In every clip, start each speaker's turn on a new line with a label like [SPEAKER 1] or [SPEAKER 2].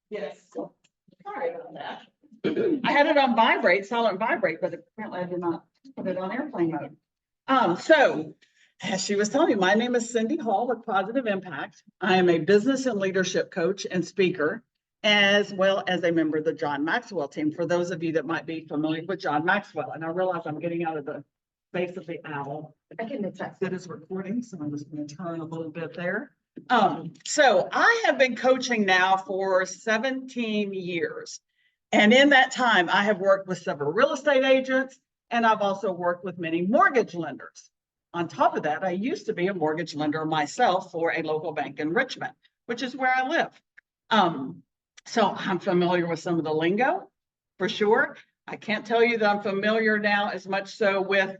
[SPEAKER 1] Yes. Sorry about that. I had it on vibrate, silent vibrate, but apparently I did not put it on airplane mode. So as she was telling me, my name is Cindy Hall with Positive Impact. I am a business and leadership coach and speaker, as well as a member of the John Maxwell team. For those of you that might be familiar with John Maxwell, and I realize I'm getting out of the face of the owl. I can detect that it's recording, so I'm just going to turn a little bit there. So I have been coaching now for 17 years. And in that time, I have worked with several real estate agents, and I've also worked with many mortgage lenders. On top of that, I used to be a mortgage lender myself for a local bank in Richmond, which is where I live. So I'm familiar with some of the lingo for sure. I can't tell you that I'm familiar now as much so with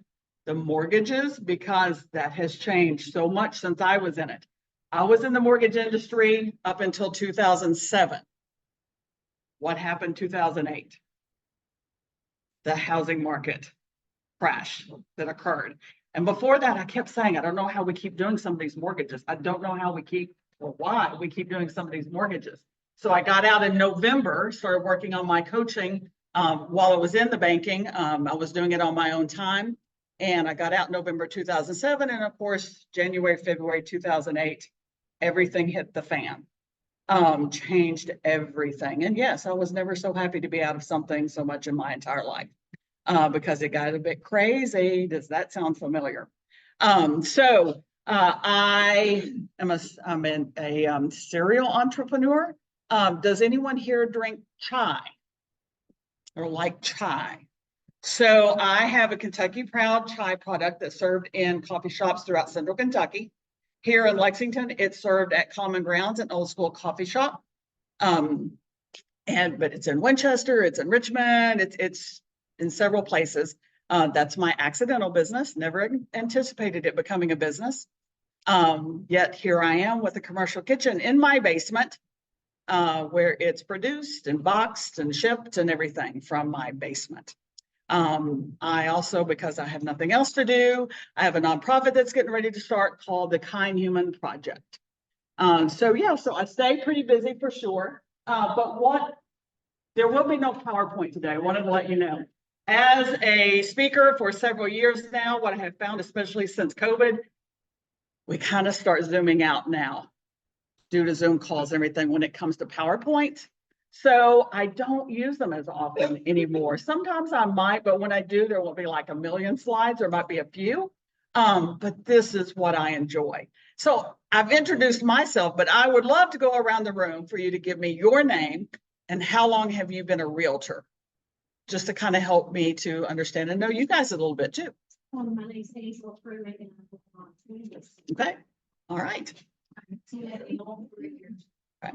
[SPEAKER 1] the mortgages because that has changed so much since I was in it. I was in the mortgage industry up until 2007. What happened 2008? The housing market crash that occurred. And before that, I kept saying, I don't know how we keep doing some of these mortgages. I don't know how we keep or why we keep doing some of these mortgages. So I got out in November, started working on my coaching while I was in the banking. I was doing it on my own time. And I got out in November 2007. And of course, January, February 2008, everything hit the fan. Changed everything. And yes, I was never so happy to be out of something so much in my entire life because it got a bit crazy. Does that sound familiar? I am a serial entrepreneur. Does anyone here drink chai or like chai? So I have a Kentucky Proud chai product that's served in coffee shops throughout central Kentucky. Here in Lexington, it's served at Common Grounds, an old school coffee shop. But it's in Winchester, it's in Richmond, it's in several places. That's my accidental business. Never anticipated it becoming a business. Yet here I am with a commercial kitchen in my basement where it's produced and boxed and shipped and everything from my basement. I also, because I have nothing else to do, I have a nonprofit that's getting ready to start called the Kind Human Project. So I stay pretty busy for sure. There will be no PowerPoint today. I wanted to let you know. As a speaker for several years now, what I have found, especially since COVID, we kind of start zooming out now due to Zoom calls and everything when it comes to PowerPoint. So I don't use them as often anymore. Sometimes I might, but when I do, there will be like a million slides, or might be a few. But this is what I enjoy. So I've introduced myself, but I would love to go around the room for you to give me your name and how long have you been a realtor? Just to kind of help me to understand and know you guys a little bit too.
[SPEAKER 2] My name is Hazel.
[SPEAKER 1] Okay. All right. Okay.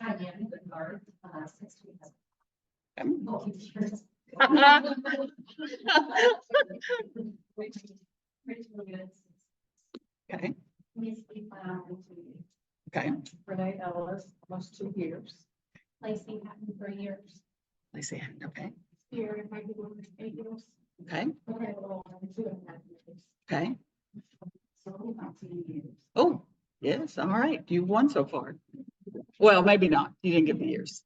[SPEAKER 2] I am the guard, 6 weeks.
[SPEAKER 1] Okay. Okay.
[SPEAKER 2] Renee Ellis, almost 2 years. Lacey Hatton, 3 years.
[SPEAKER 1] Lacey Hatton, okay.
[SPEAKER 2] Here, I do 8 years.
[SPEAKER 1] Okay.
[SPEAKER 2] Okay, well, 2.5 years.
[SPEAKER 1] Okay.
[SPEAKER 2] So about 2 years.
[SPEAKER 1] Oh, yes. All right. You've won so far. Well, maybe not. You didn't get the years.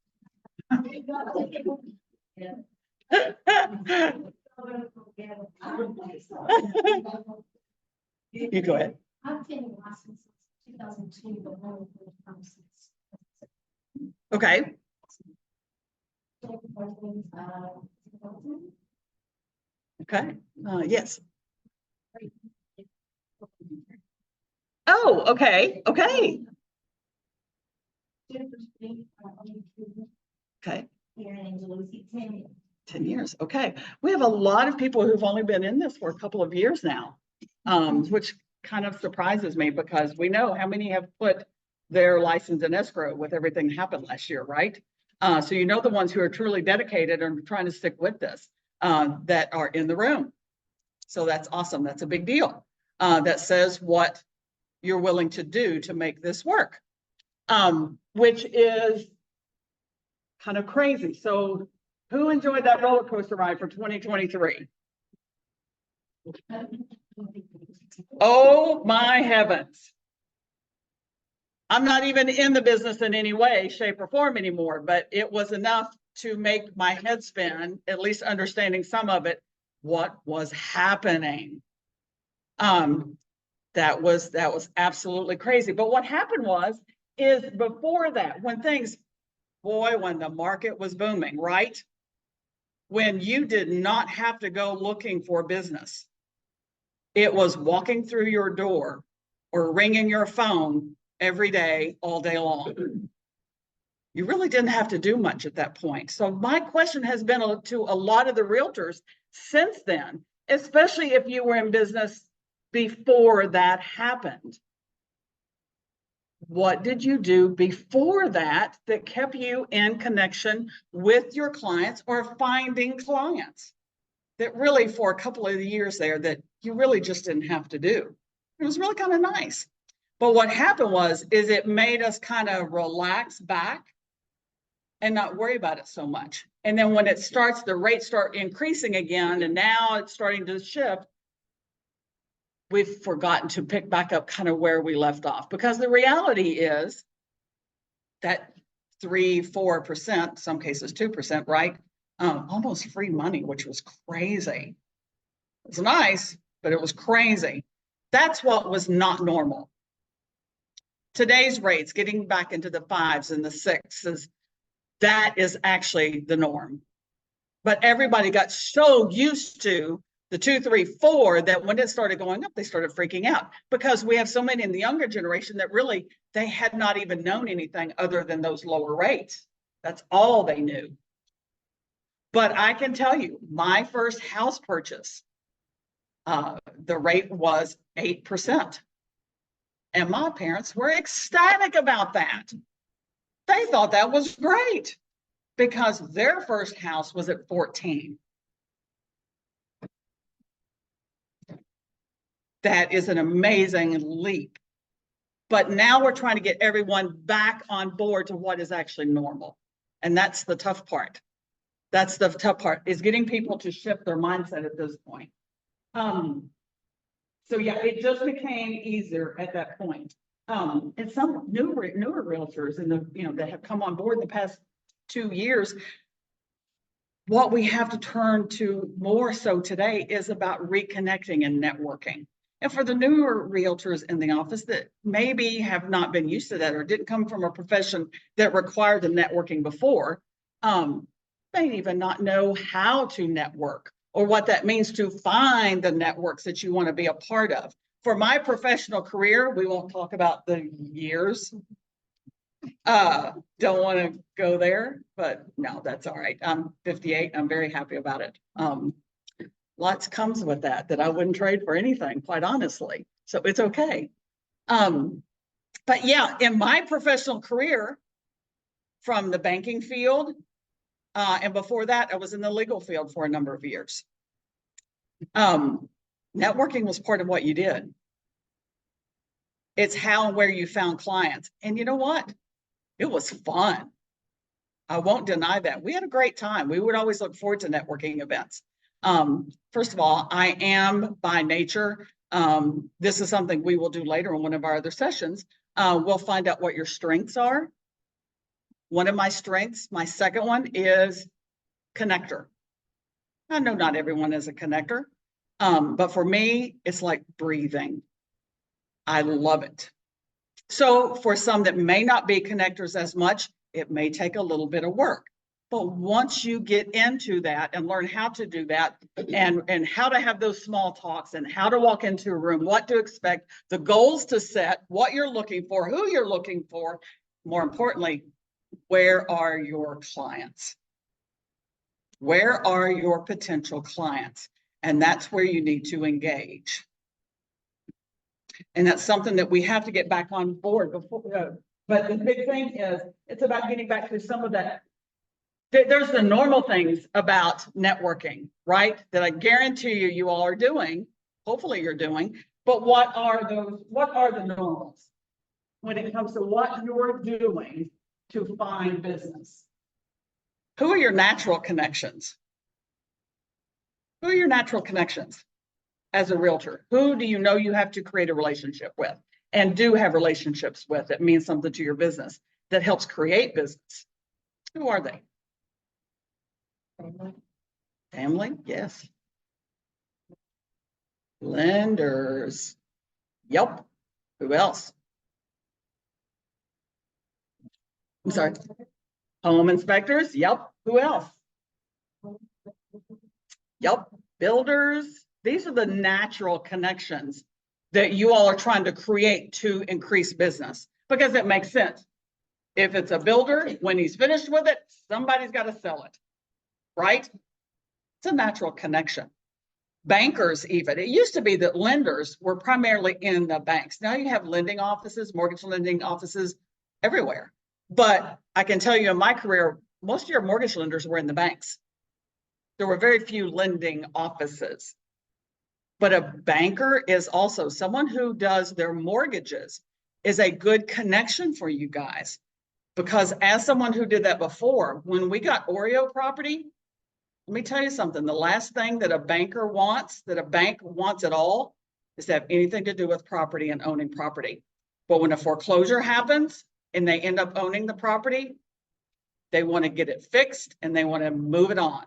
[SPEAKER 1] You go ahead.
[SPEAKER 2] I've been licensed since 2002, but only for the premises.
[SPEAKER 1] Okay. Okay. Yes. Oh, okay. Okay. Okay. 10 years. Okay. We have a lot of people who've only been in this for a couple of years now, which kind of surprises me because we know how many have put their license in escrow with everything that happened last year, right? So you know the ones who are truly dedicated and trying to stick with this that are in the room. So that's awesome. That's a big deal. That says what you're willing to do to make this work, which is kind of crazy. So who enjoyed that roller coaster ride for 2023? Oh my heavens. I'm not even in the business in any way, shape, or form anymore, but it was enough to make my head spin, at least understanding some of it, what was happening. That was absolutely crazy. But what happened is before that, when the market was booming, right? When you did not have to go looking for business, it was walking through your door or ringing your phone every day, all day long. You really didn't have to do much at that point. So my question has been to a lot of the realtors since then, especially if you were in business before that happened. What did you do before that kept you in connection with your clients or finding clients that really for a couple of years there that you really just didn't have to do? It was really kind of nice. But what happened is it made us kind of relax back and not worry about it so much. And then when the rates start increasing again, and now it's starting to shift, we've forgotten to pick back up kind of where we left off, because the reality is that 3-4%, some cases 2%, right? Almost free money, which was crazy. It was nice, but it was crazy. That's what was not normal. Today's rates, getting back into the 5s and the 6s, that is actually the norm. But everybody got so used to the 2, 3, 4 that when it started going up, they started freaking out, because we have so many in the younger generation that really, they had not even known anything other than those lower rates. That's all they knew. But I can tell you, my first house purchase, the rate was 8%. And my parents were ecstatic about that. They thought that was great because their first house was at 14. That is an amazing leap. But now we're trying to get everyone back on board to what is actually normal. And that's the tough part. That's the tough part, is getting people to shift their mindset at this point. So yeah, it just became easier at that point. And some newer realtors that have come on board the past 2 years, what we have to turn to more so today is about reconnecting and networking. And for the newer realtors in the office that maybe have not been used to that or didn't come from a profession that required the networking before, may even not know how to network or what that means to find the networks that you want to be a part of. For my professional career, we won't talk about the years. Don't want to go there, but no, that's all right. I'm 58. I'm very happy about it. Lots comes with that I wouldn't trade for anything, quite honestly. So it's okay. But yeah, in my professional career, from the banking field, and before that, I was in the legal field for a number of years. Networking was part of what you did. It's how and where you found clients. And you know what? It was fun. I won't deny that. We had a great time. We would always look forward to networking events. First of all, I am by nature, this is something we will do later in one of our other sessions. We'll find out what your strengths are. One of my strengths, my second one, is connector. I know not everyone is a connector, but for me, it's like breathing. I love it. So for some that may not be connectors as much, it may take a little bit of work. But once you get into that and learn how to do that and how to have those small talks and how to walk into a room, what to expect, the goals to set, what you're looking for, who you're looking for, more importantly, where are your clients? Where are your potential clients? And that's where you need to engage. And that's something that we have to get back on board before. But the big thing is, it's about getting back to some of that. There's the normal things about networking, right? That I guarantee you all are doing. Hopefully you're doing. But what are the normals when it comes to what you're doing to find business? Who are your natural connections? Who are your natural connections as a realtor? Who do you know you have to create a relationship with? and do have relationships with that means something to your business, that helps create business. Who are they? Family, yes. Lenders. Yep. Who else? I'm sorry. Home inspectors. Yep. Who else? Yep. Builders. These are the natural connections that you all are trying to create to increase business, because it makes sense. If it's a builder, when he's finished with it, somebody's got to sell it, right? It's a natural connection. Bankers, even. It used to be that lenders were primarily in the banks. Now you have lending offices, mortgage lending offices everywhere. But I can tell you in my career, most of your mortgage lenders were in the banks. There were very few lending offices. But a banker is also someone who does their mortgages, is a good connection for you guys. Because as someone who did that before, when we got Oreo property, let me tell you something. The last thing that a banker wants, that a bank wants at all, is to have anything to do with property and owning property. But when a foreclosure happens and they end up owning the property, they want to get it fixed and they want to move it on.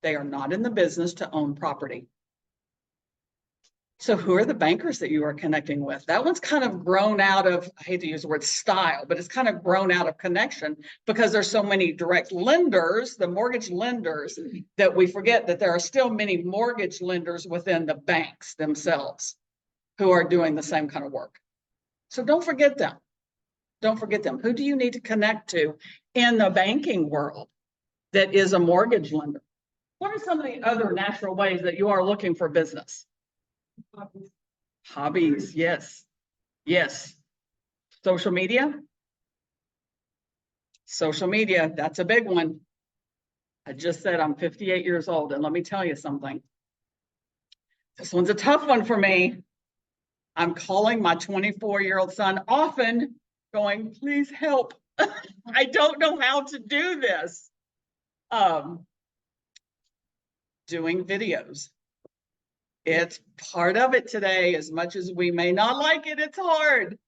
[SPEAKER 1] They are not in the business to own property. So who are the bankers that you are connecting with? That one's kind of grown out of, I hate to use the word style, but it's kind of grown out of connection because there's so many direct lenders, the mortgage lenders, that we forget that there are still many mortgage lenders within the banks themselves who are doing the same kind of work. So don't forget them. Don't forget them. Who do you need to connect to in the banking world that is a mortgage lender? What are some of the other natural ways that you are looking for business? Hobbies, yes. Yes. Social media. Social media, that's a big one. I just said I'm 58 years old, and let me tell you something. This one's a tough one for me. I'm calling my 24-year-old son often, going, please help. I don't know how to do this. Doing videos. It's part of it today. As much as we may not like it, it's hard.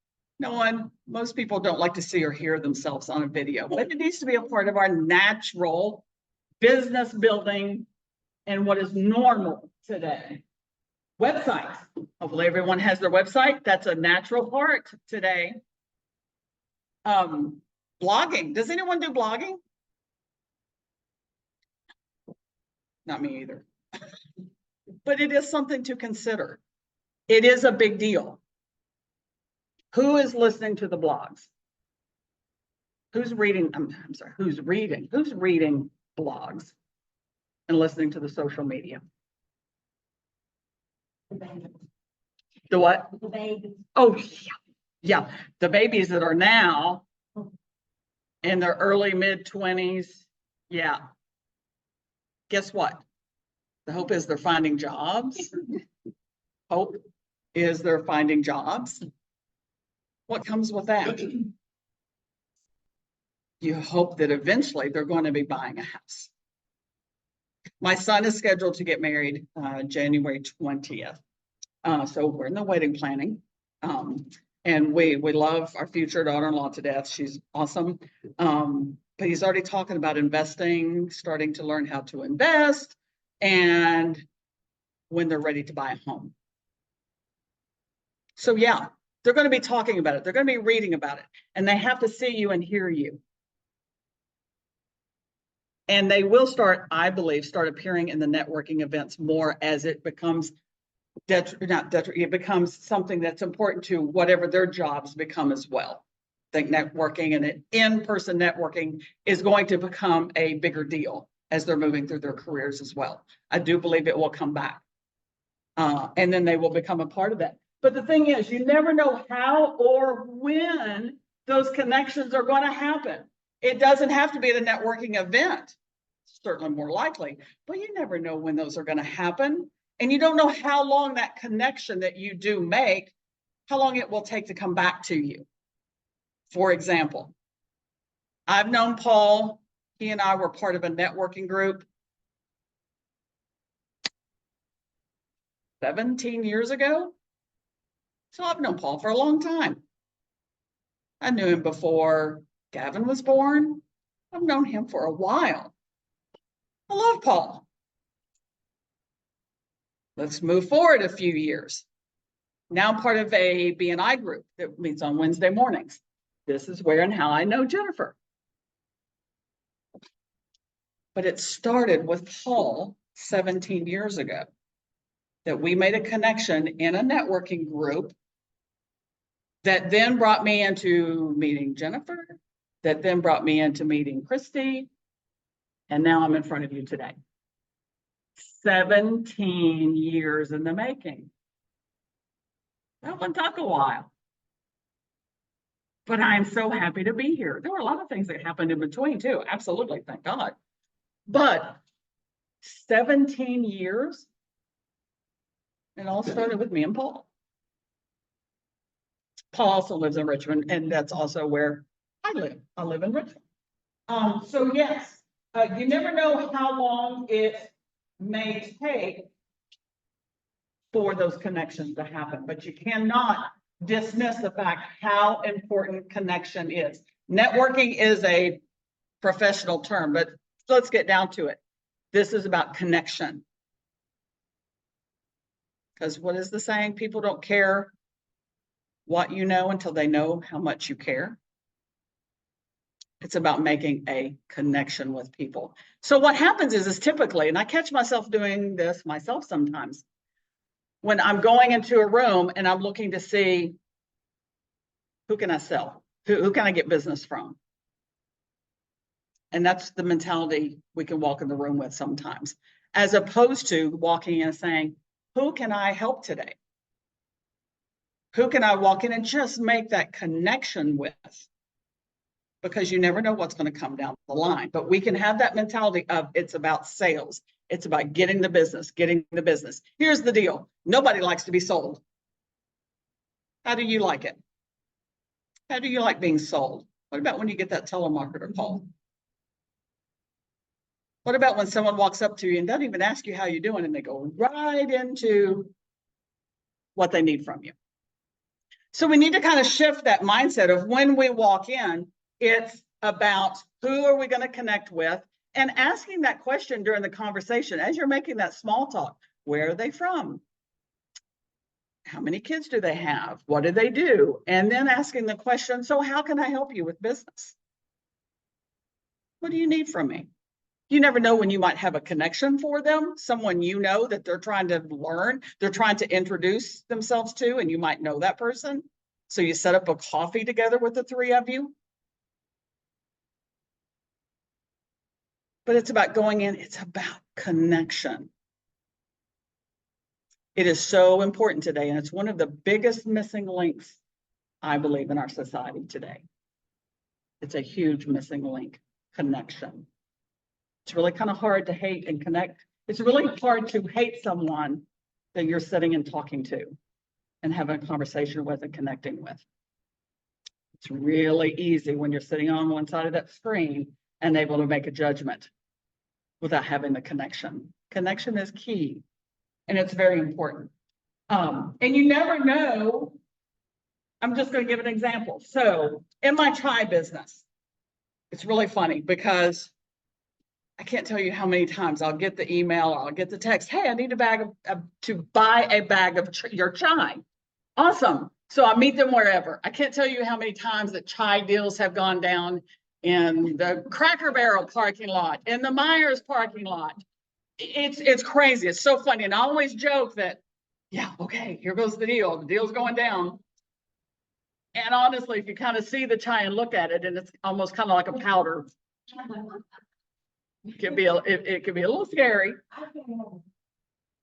[SPEAKER 1] Most people don't like to see or hear themselves on a video, but it needs to be a part of our natural business building and what is normal today. Websites. Hopefully everyone has their website. That's a natural part today. Blogging. Does anyone do blogging? Not me either. But it is something to consider. It is a big deal. Who is listening to the blogs? Who's reading? I'm sorry, who's reading? Who's reading blogs and listening to the social media? The what?
[SPEAKER 2] The babies.
[SPEAKER 1] Oh, yeah. Yeah. The babies that are now in their early mid-20s. Yeah. Guess what? The hope is they're finding jobs. Hope is they're finding jobs. What comes with that? You hope that eventually they're going to be buying a house. My son is scheduled to get married January 20th. So we're in the wedding planning. And we love our future daughter-in-law to death. She's awesome. But he's already talking about investing, starting to learn how to invest, and when they're ready to buy a home. So yeah, they're going to be talking about it. They're going to be reading about it, and they have to see you and hear you. And they will start, I believe, appearing in the networking events more as it becomes it becomes something that's important to whatever their jobs become as well. I think networking and in-person networking is going to become a bigger deal as they're moving through their careers as well. I do believe it will come back. And then they will become a part of that. But the thing is, you never know how or when those connections are going to happen. It doesn't have to be at a networking event, certainly more likely, but you never know when those are going to happen. And you don't know how long that connection that you do make, how long it will take to come back to you. For example, I've known Paul. He and I were part of a networking group 17 years ago. So I've known Paul for a long time. I knew him before Gavin was born. I've known him for a while. I love Paul. Let's move forward a few years. Now I'm part of a BNI group that meets on Wednesday mornings. This is where and how I know Jennifer. But it started with Paul 17 years ago, that we made a connection in a networking group that then brought me into meeting Jennifer, that then brought me into meeting Christy, and now I'm in front of you today. 17 years in the making. That one took a while. But I'm so happy to be here. There were a lot of things that happened in between too. Absolutely, thank God. But 17 years, it all started with me and Paul. Paul also lives in Richmond, and that's also where I live. I live in Richmond. So yes, you never know how long it may take for those connections to happen, but you cannot dismiss the fact how important connection is. Networking is a professional term, but let's get down to it. This is about connection. Because what is the saying? People don't care what you know until they know how much you care. It's about making a connection with people. So what happens is typically, and I catch myself doing this myself sometimes, when I'm going into a room and I'm looking to see who can I sell, who can I get business from? And that's the mentality we can walk in the room with sometimes, as opposed to walking in and saying, who can I help today? Who can I walk in and just make that connection with? Because you never know what's going to come down the line. But we can have that mentality of it's about sales. It's about getting the business, getting the business. Here's the deal. Nobody likes to be sold. How do you like it? How do you like being sold? What about when you get that telemarketer call? What about when someone walks up to you and doesn't even ask you how you're doing and they go right into what they need from you? So we need to kind of shift that mindset of when we walk in, it's about who are we going to connect with, and asking that question during the conversation as you're making that small talk. Where are they from? How many kids do they have? What do they do? And then asking the question, so how can I help you with business? What do you need from me? You never know when you might have a connection for them, someone you know that they're trying to learn, they're trying to introduce themselves to, and you might know that person. So you set up a coffee together with the three of you. But it's about going in, it's about connection. It is so important today, and it's one of the biggest missing links, I believe, in our society today. It's a huge missing link, connection. It's really kind of hard to hate and connect. It's really hard to hate someone that you're sitting and talking to and having a conversation with and connecting with. It's really easy when you're sitting on one side of that screen and able to make a judgment without having the connection. Connection is key, and it's very important. And you never know. I'm just going to give an example. So in my chai business, it's really funny because I can't tell you how many times I'll get the email or I'll get the text, hey, I need a bag to buy a bag of your chai. Awesome. So I meet them wherever. I can't tell you how many times that chai deals have gone down in the Cracker Barrel parking lot, in the Myers parking lot. It's crazy. It's so funny. And I always joke that, yeah, okay, here goes the deal. The deal's going down. And honestly, if you kind of see the chai and look at it, and it's almost kind of like a powder. It can be it can be a little scary.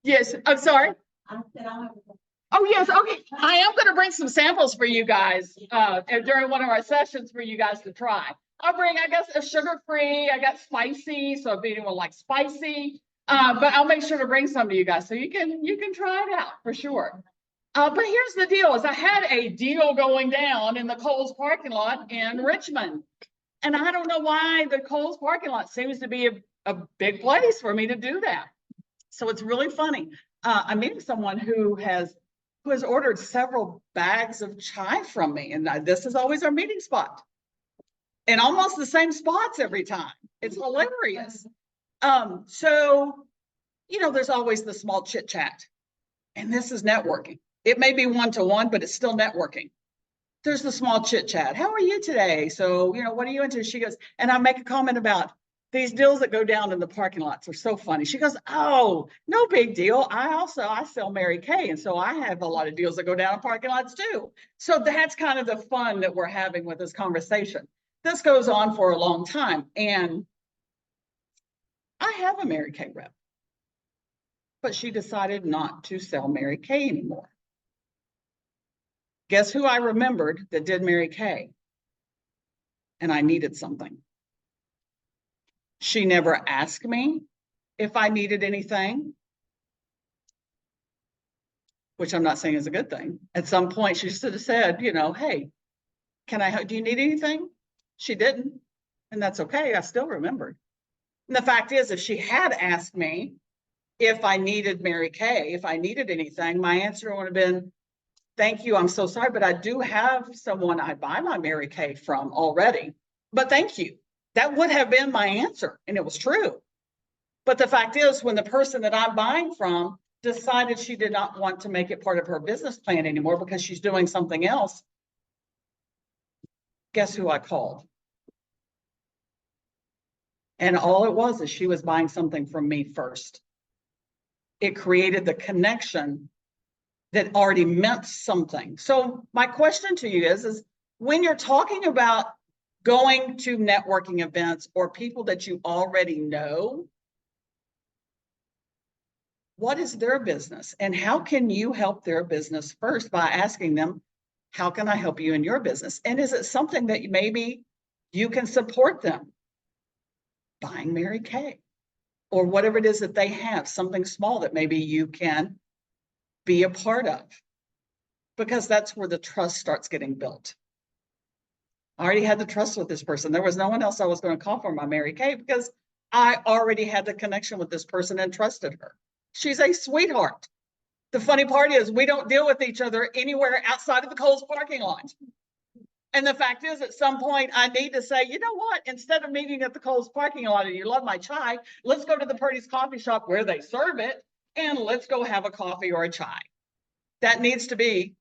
[SPEAKER 1] Yes, I'm sorry. Oh yes, okay. I am going to bring some samples for you guys during one of our sessions for you guys to try. I'll bring, I guess, a sugar-free. I got spicy, so if anyone likes spicy, but I'll make sure to bring some to you guys so you can try it out for sure. But here's the deal: is I had a deal going down in the Kohl's parking lot in Richmond. And I don't know why the Kohl's parking lot seems to be a big place for me to do that. So it's really funny. I'm meeting someone who who has ordered several bags of chai from me. And this is always our meeting spot. And almost the same spots every time. It's hilarious. So, you know, there's always the small chit chat. And this is networking. It may be one-to-one, but it's still networking. There's the small chit chat. How are you today? So, you know, what are you into? She goes, and I make a comment about these deals that go down in the parking lots are so funny. She goes, oh, no big deal. I sell Mary Kay. And so I have a lot of deals that go down in parking lots too. So that's kind of the fun that we're having with this conversation. This goes on for a long time. And I have a Mary Kay rep, but she decided not to sell Mary Kay anymore. Guess who I remembered that did Mary Kay? And I needed something. She never asked me if I needed anything, which I'm not saying is a good thing. At some point, she should have said, you know, hey, do you need anything? She didn't. And that's okay. I still remembered. And the fact is, if she had asked me if I needed Mary Kay, if I needed anything, my answer would have been, thank you, I'm so sorry, but I do have someone I buy my Mary Kay from already, but thank you. That would have been my answer, and it was true. But the fact is, when the person that I'm buying from decided she did not want to make it part of her business plan anymore because she's doing something else, guess who I called? And all it was is she was buying something from me first. It created the connection that already meant something. So my question to you is when you're talking about going to networking events or people that you already know, what is their business and how can you help their business first by asking them, how can I help you in your business? And is it something that maybe you can support them buying Mary Kay or whatever it is that they have, something small that maybe you can be a part of, because that's where the trust starts getting built. I already had the trust with this person. There was no one else I was going to call for my Mary Kay because I already had the connection with this person and trusted her. She's a sweetheart. The funny part is we don't deal with each other anywhere outside of the Kohl's parking lot. And the fact is, at some point, I need to say, you know what? Instead of meeting at the Kohl's parking lot and you love my chai, let's go to the Purdy's coffee shop where they serve it and let's go have a coffee or a chai. That needs to be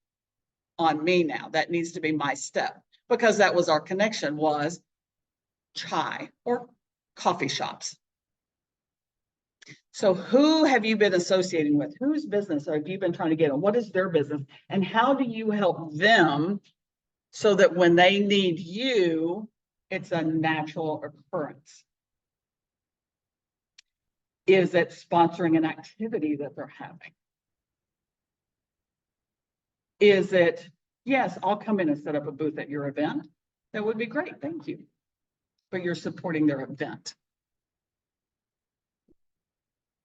[SPEAKER 1] on me now. That needs to be my step because that was our connection, was chai or coffee shops. So who have you been associating with? Whose business have you been trying to get on? What is their business? And how do you help them so that when they need you, it's a natural occurrence? Is it sponsoring an activity that they're having? Is it, yes, I'll come in and set up a booth at your event. That would be great, thank you. But you're supporting their event.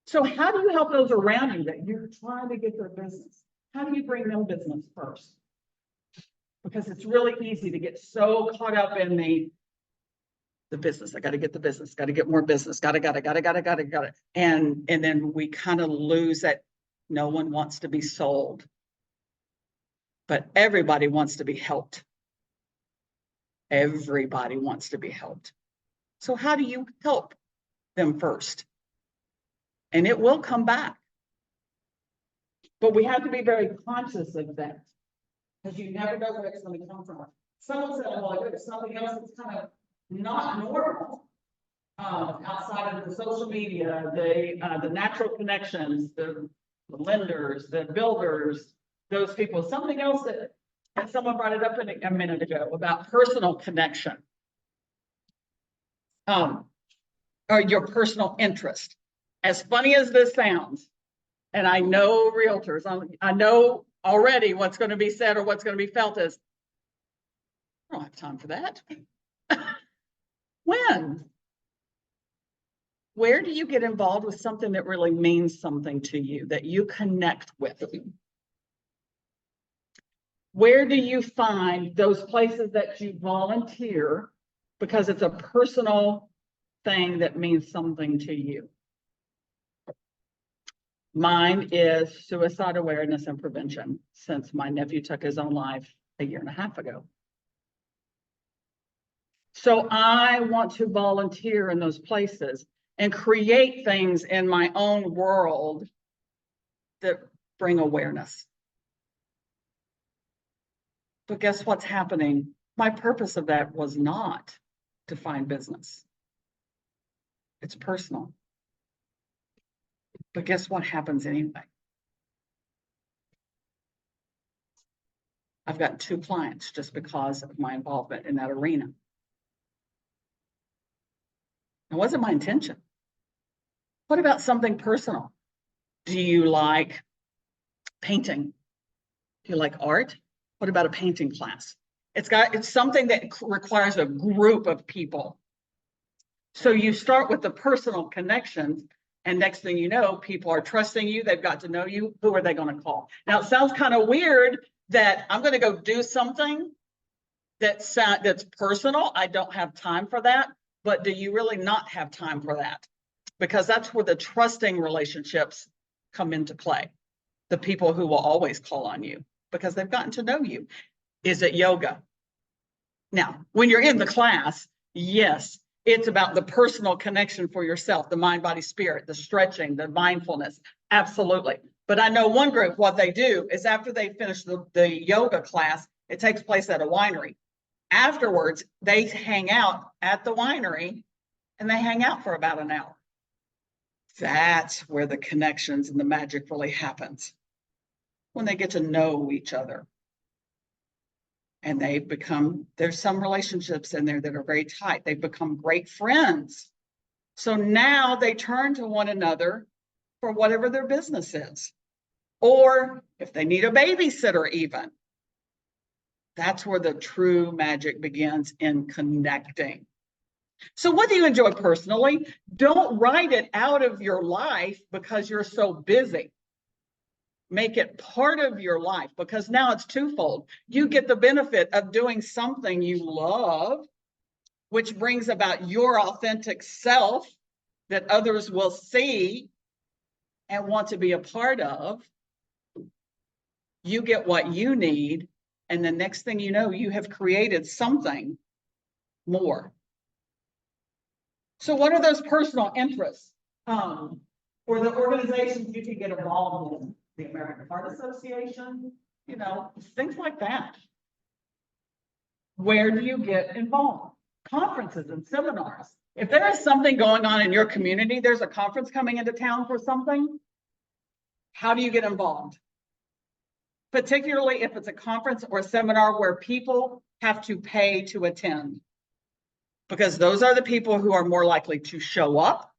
[SPEAKER 1] So how do you help those around you that you're trying to get their business? How do you bring them business first? Because it's really easy to get so caught up in the business. I got to get the business, got to get more business, got it. And then we kind of lose that. No one wants to be sold, but everybody wants to be helped. Everybody wants to be helped. So how do you help them first? And it will come back. But we have to be very conscious of that because you never know where it's going to come from. Someone said, well, there's something else that's kind of not normal outside of the social media, the natural connections, the lenders, the builders, those people. Something else that, and someone brought it up a minute ago about personal connection, or your personal interest. As funny as this sounds, and I know realtors, I know already what's going to be said or what's going to be felt is, I don't have time for that. When? Where do you get involved with something that really means something to you, that you connect with? Where do you find those places that you volunteer because it's a personal thing that means something to you? Mine is suicide awareness and prevention, since my nephew took his own life a year and a half ago. So I want to volunteer in those places and create things in my own world that bring awareness. But guess what's happening? My purpose of that was not to find business. It's personal. But guess what happens anyway? I've got 2 clients just because of my involvement in that arena. It wasn't my intention. What about something personal? Do you like painting? Do you like art? What about a painting class? It's something that requires a group of people. So you start with the personal connections, and next thing you know, people are trusting you. They've got to know you. Who are they going to call? Now, it sounds kind of weird that I'm going to go do something that's personal. I don't have time for that. But do you really not have time for that? Because that's where the trusting relationships come into play. The people who will always call on you because they've gotten to know you. Is it yoga? Now, when you're in the class, yes, it's about the personal connection for yourself, the mind, body, spirit, the stretching, the mindfulness. Absolutely. But I know one group, what they do is after they finish the yoga class, it takes place at a winery. Afterwards, they hang out at the winery and they hang out for about an hour. That's where the connections and the magic really happens. When they get to know each other. And there's some relationships in there that are very tight. They've become great friends. So now they turn to one another for whatever their business is. Or if they need a babysitter even. That's where the true magic begins in connecting. So what do you enjoy personally? Don't write it out of your life because you're so busy. Make it part of your life because now it's twofold. You get the benefit of doing something you love, which brings about your authentic self that others will see and want to be a part of. You get what you need. And the next thing you know, you have created something more. So what are those personal interests? Or the organizations you can get involved in? The American Heart Association, things like that. Where do you get involved? Conferences and seminars. If there is something going on in your community, there's a conference coming into town for something, how do you get involved? Particularly if it's a conference or a seminar where people have to pay to attend. Because those are the people who are more likely to show up.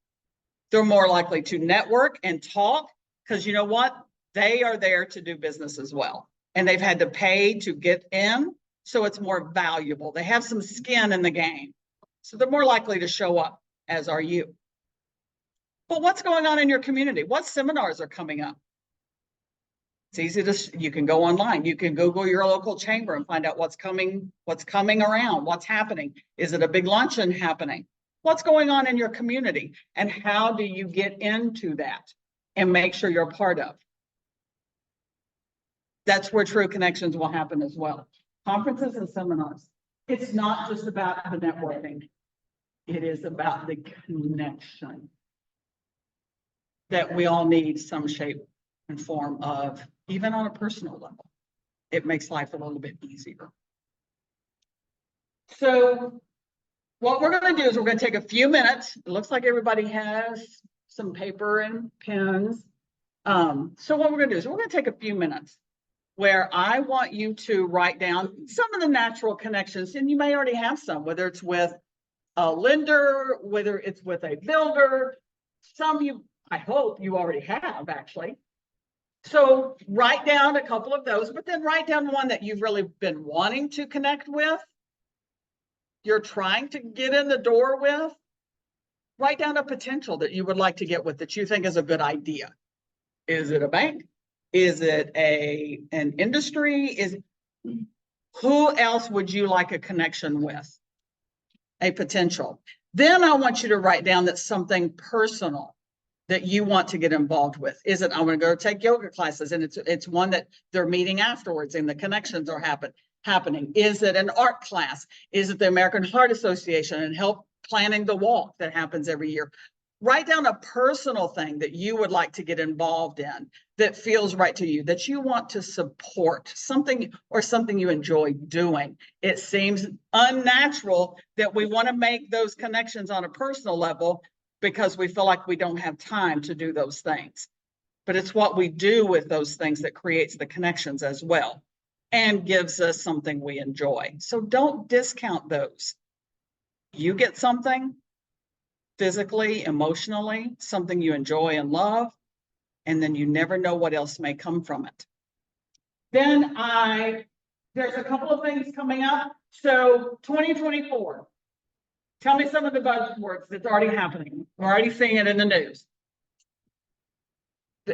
[SPEAKER 1] They're more likely to network and talk. Because you know what? They are there to do business as well. And they've had to pay to get in. So it's more valuable. They have some skin in the game. So they're more likely to show up, as are you. But what's going on in your community? What seminars are coming up? It's easy you can go online. You can Google your local chamber and find out what's coming around, what's happening. Is it a big luncheon happening? What's going on in your community? And how do you get into that and make sure you're part of? That's where true connections will happen as well. Conferences and seminars. It's not just about the networking. It is about the connection that we all need some shape and form of, even on a personal level. It makes life a little bit easier. So what we're going to do is we're going to take a few minutes. It looks like everybody has some paper and pens. So what we're going to do is we're going to take a few minutes where I want you to write down some of the natural connections, and you may already have some, whether it's with a lender, whether it's with a builder, I hope you already have actually. So write down a couple of those, but then write down one that you've really been wanting to connect with. You're trying to get in the door with. Write down a potential that you would like to get with that you think is a good idea. Is it a bank? Is it an industry? Who else would you like a connection with? A potential. Then I want you to write down that's something personal. that you want to get involved with? Is it, I want to go take yoga classes and it's one that they're meeting afterwards and the connections are happening? Is it an art class? Is it the American Heart Association and help planning the walk that happens every year? Write down a personal thing that you would like to get involved in that feels right to you, that you want to support, something you enjoy doing. It seems unnatural that we want to make those connections on a personal level because we feel like we don't have time to do those things. But it's what we do with those things that creates the connections as well and gives us something we enjoy. So don't discount those. You get something physically, emotionally, something you enjoy and love, and then you never know what else may come from it. Then there's a couple of things coming up. So 2024, tell me some of the buzzwords that's already happening. We're already seeing it in the news.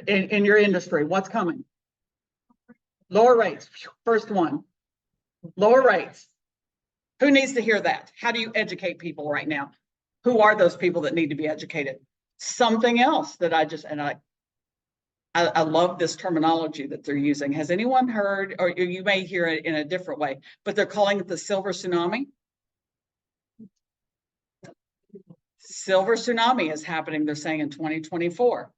[SPEAKER 1] In your industry, what's coming? Lower rates, first one, lower rates. Who needs to hear that? How do you educate people right now? Who are those people that need to be educated? Something else that I love this terminology that they're using. Has anyone heard, or you may hear it in a different way, but they're calling it the silver tsunami? Silver tsunami is happening, they're saying, in 2024.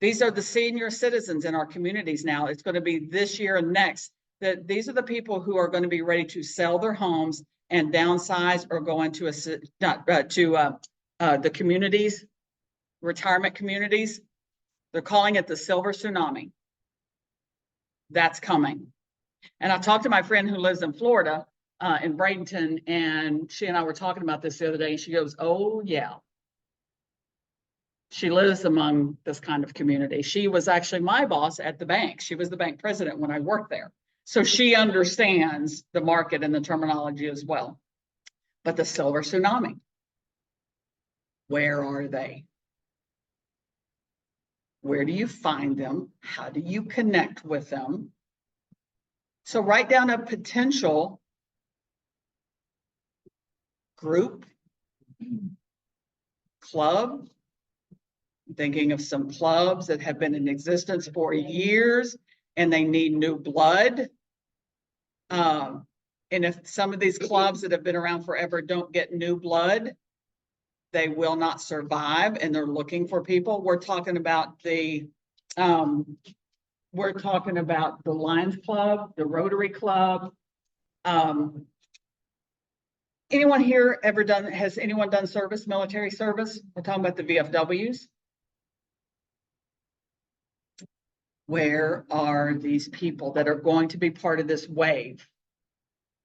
[SPEAKER 1] These are the senior citizens in our communities now. It's going to be this year and next. That these are the people who are going to be ready to sell their homes and downsize or go into the communities, retirement communities. They're calling it the silver tsunami. That's coming. And I talked to my friend who lives in Florida, in Bradenton, and she and I were talking about this the other day. And she goes, "Oh yeah." She lives among this kind of community. She was actually my boss at the bank. She was the bank president when I worked there. So she understands the market and the terminology as well. But the silver tsunami, where are they? Where do you find them? How do you connect with them? So write down a potential group, club. Thinking of some clubs that have been in existence for years and they need new blood. And if some of these clubs that have been around forever don't get new blood, they will not survive, and they're looking for people. We're talking about the Lions Club, the Rotary Club. Anyone here has anyone done service, military service? We're talking about the VFWs. Where are these people that are going to be part of this wave?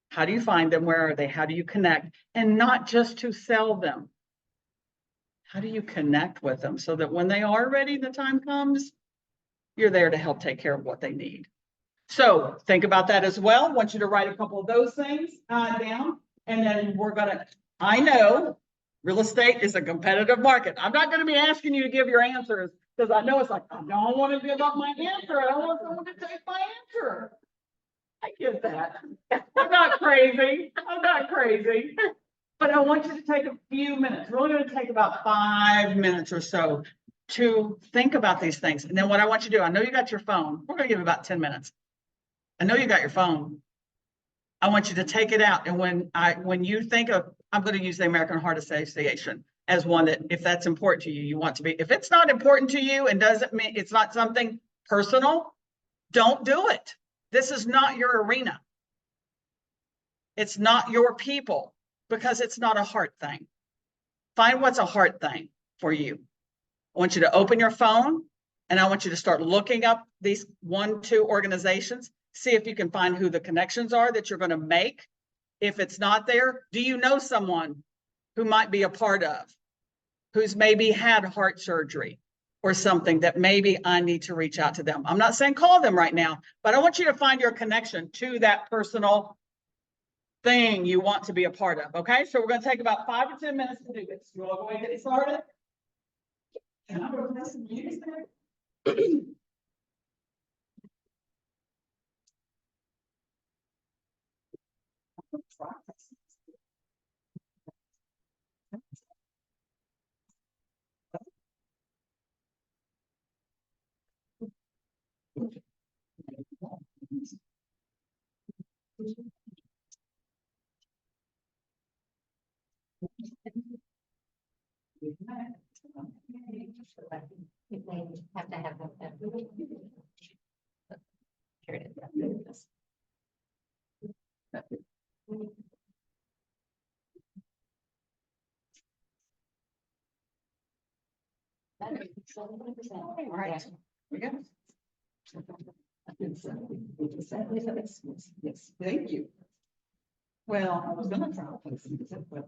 [SPEAKER 1] How do you find them? Where are they? How do you connect? And not just to sell them. How do you connect with them so that when they are ready, the time comes, you're there to help take care of what they need. So think about that as well. I want you to write a couple of those things down. And then I know real estate is a competitive market. I'm not going to be asking you to give your answers because I know it's like, I don't want to give up my answer. I don't want someone to take my answer. I get that. I'm not crazy. But I want you to take a few minutes. We're only going to take about 5 minutes or so to think about these things. And then what I want you to do, I know you got your phone. We're going to give about 10 minutes. I know you got your phone. I want you to take it out. And when you think of, I'm going to use the American Heart Association as one that, if that's important to you, you want to be. If it's not important to you and doesn't mean it's not something personal, don't do it. This is not your arena. It's not your people because it's not a heart thing. Find what's a heart thing for you. I want you to open your phone and I want you to start looking up these 1-2 organizations. See if you can find who the connections are that you're going to make. If it's not there, do you know someone who might be a part of, who's maybe had heart surgery or something that maybe I need to reach out to them? I'm not saying call them right now, but I want you to find your connection to that personal thing you want to be a part of. Okay, so we're going to take about 5 or 10 minutes to do this. You all go ahead and get started. And I'm going to play some music.
[SPEAKER 2] If they have to have them. Here it is.
[SPEAKER 1] All right, we go. Yes, thank you. Well, I was gonna try to put some, but.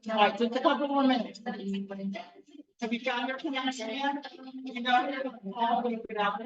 [SPEAKER 1] All right, just a couple more minutes. Have you found your connection yet? You know, all the way out.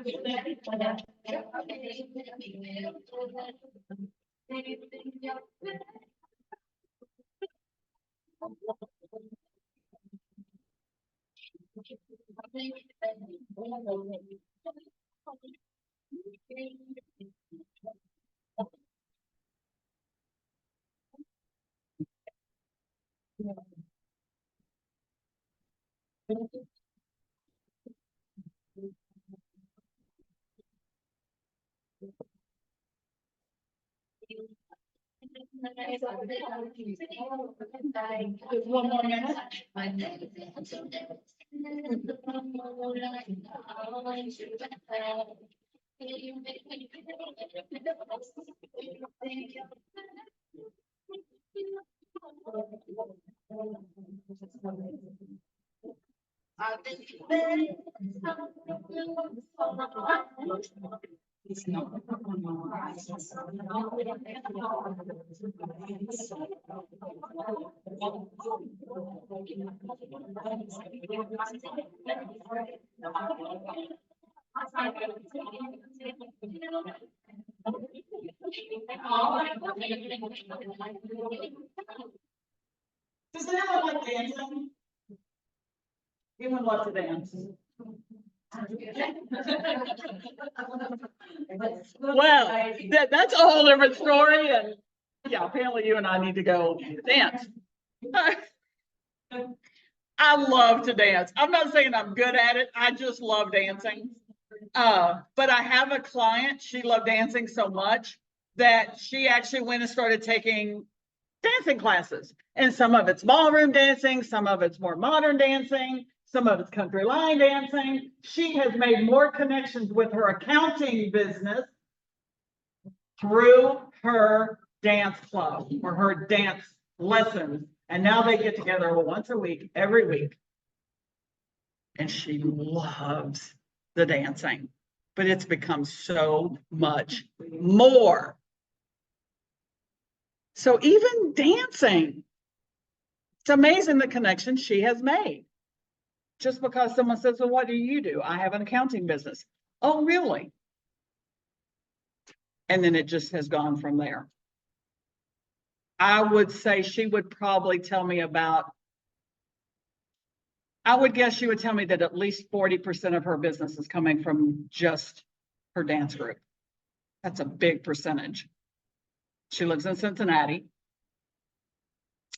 [SPEAKER 1] Just one more minute. It's not. Does anyone like dancing? Anyone love to dance? Well, that's a whole different story, and yeah, apparently you and I need to go dance. I love to dance. I'm not saying I'm good at it. I just love dancing. But I have a client, she loved dancing so much that she actually went and started taking dancing classes. And some of it's ballroom dancing, some of it's more modern dancing, some of it's country line dancing. She has made more connections with her accounting business through her dance club or her dance lessons. And now they get together once a week, every week. and she loves the dancing, but it's become so much more. So even dancing, it's amazing the connection she has made. Just because someone says, well, what do you do? I have an accounting business. Oh, really? And then it just has gone from there. I would say she would probably tell me about, I would guess she would tell me that at least 40% of her business is coming from just her dance group. That's a big percentage. She lives in Cincinnati.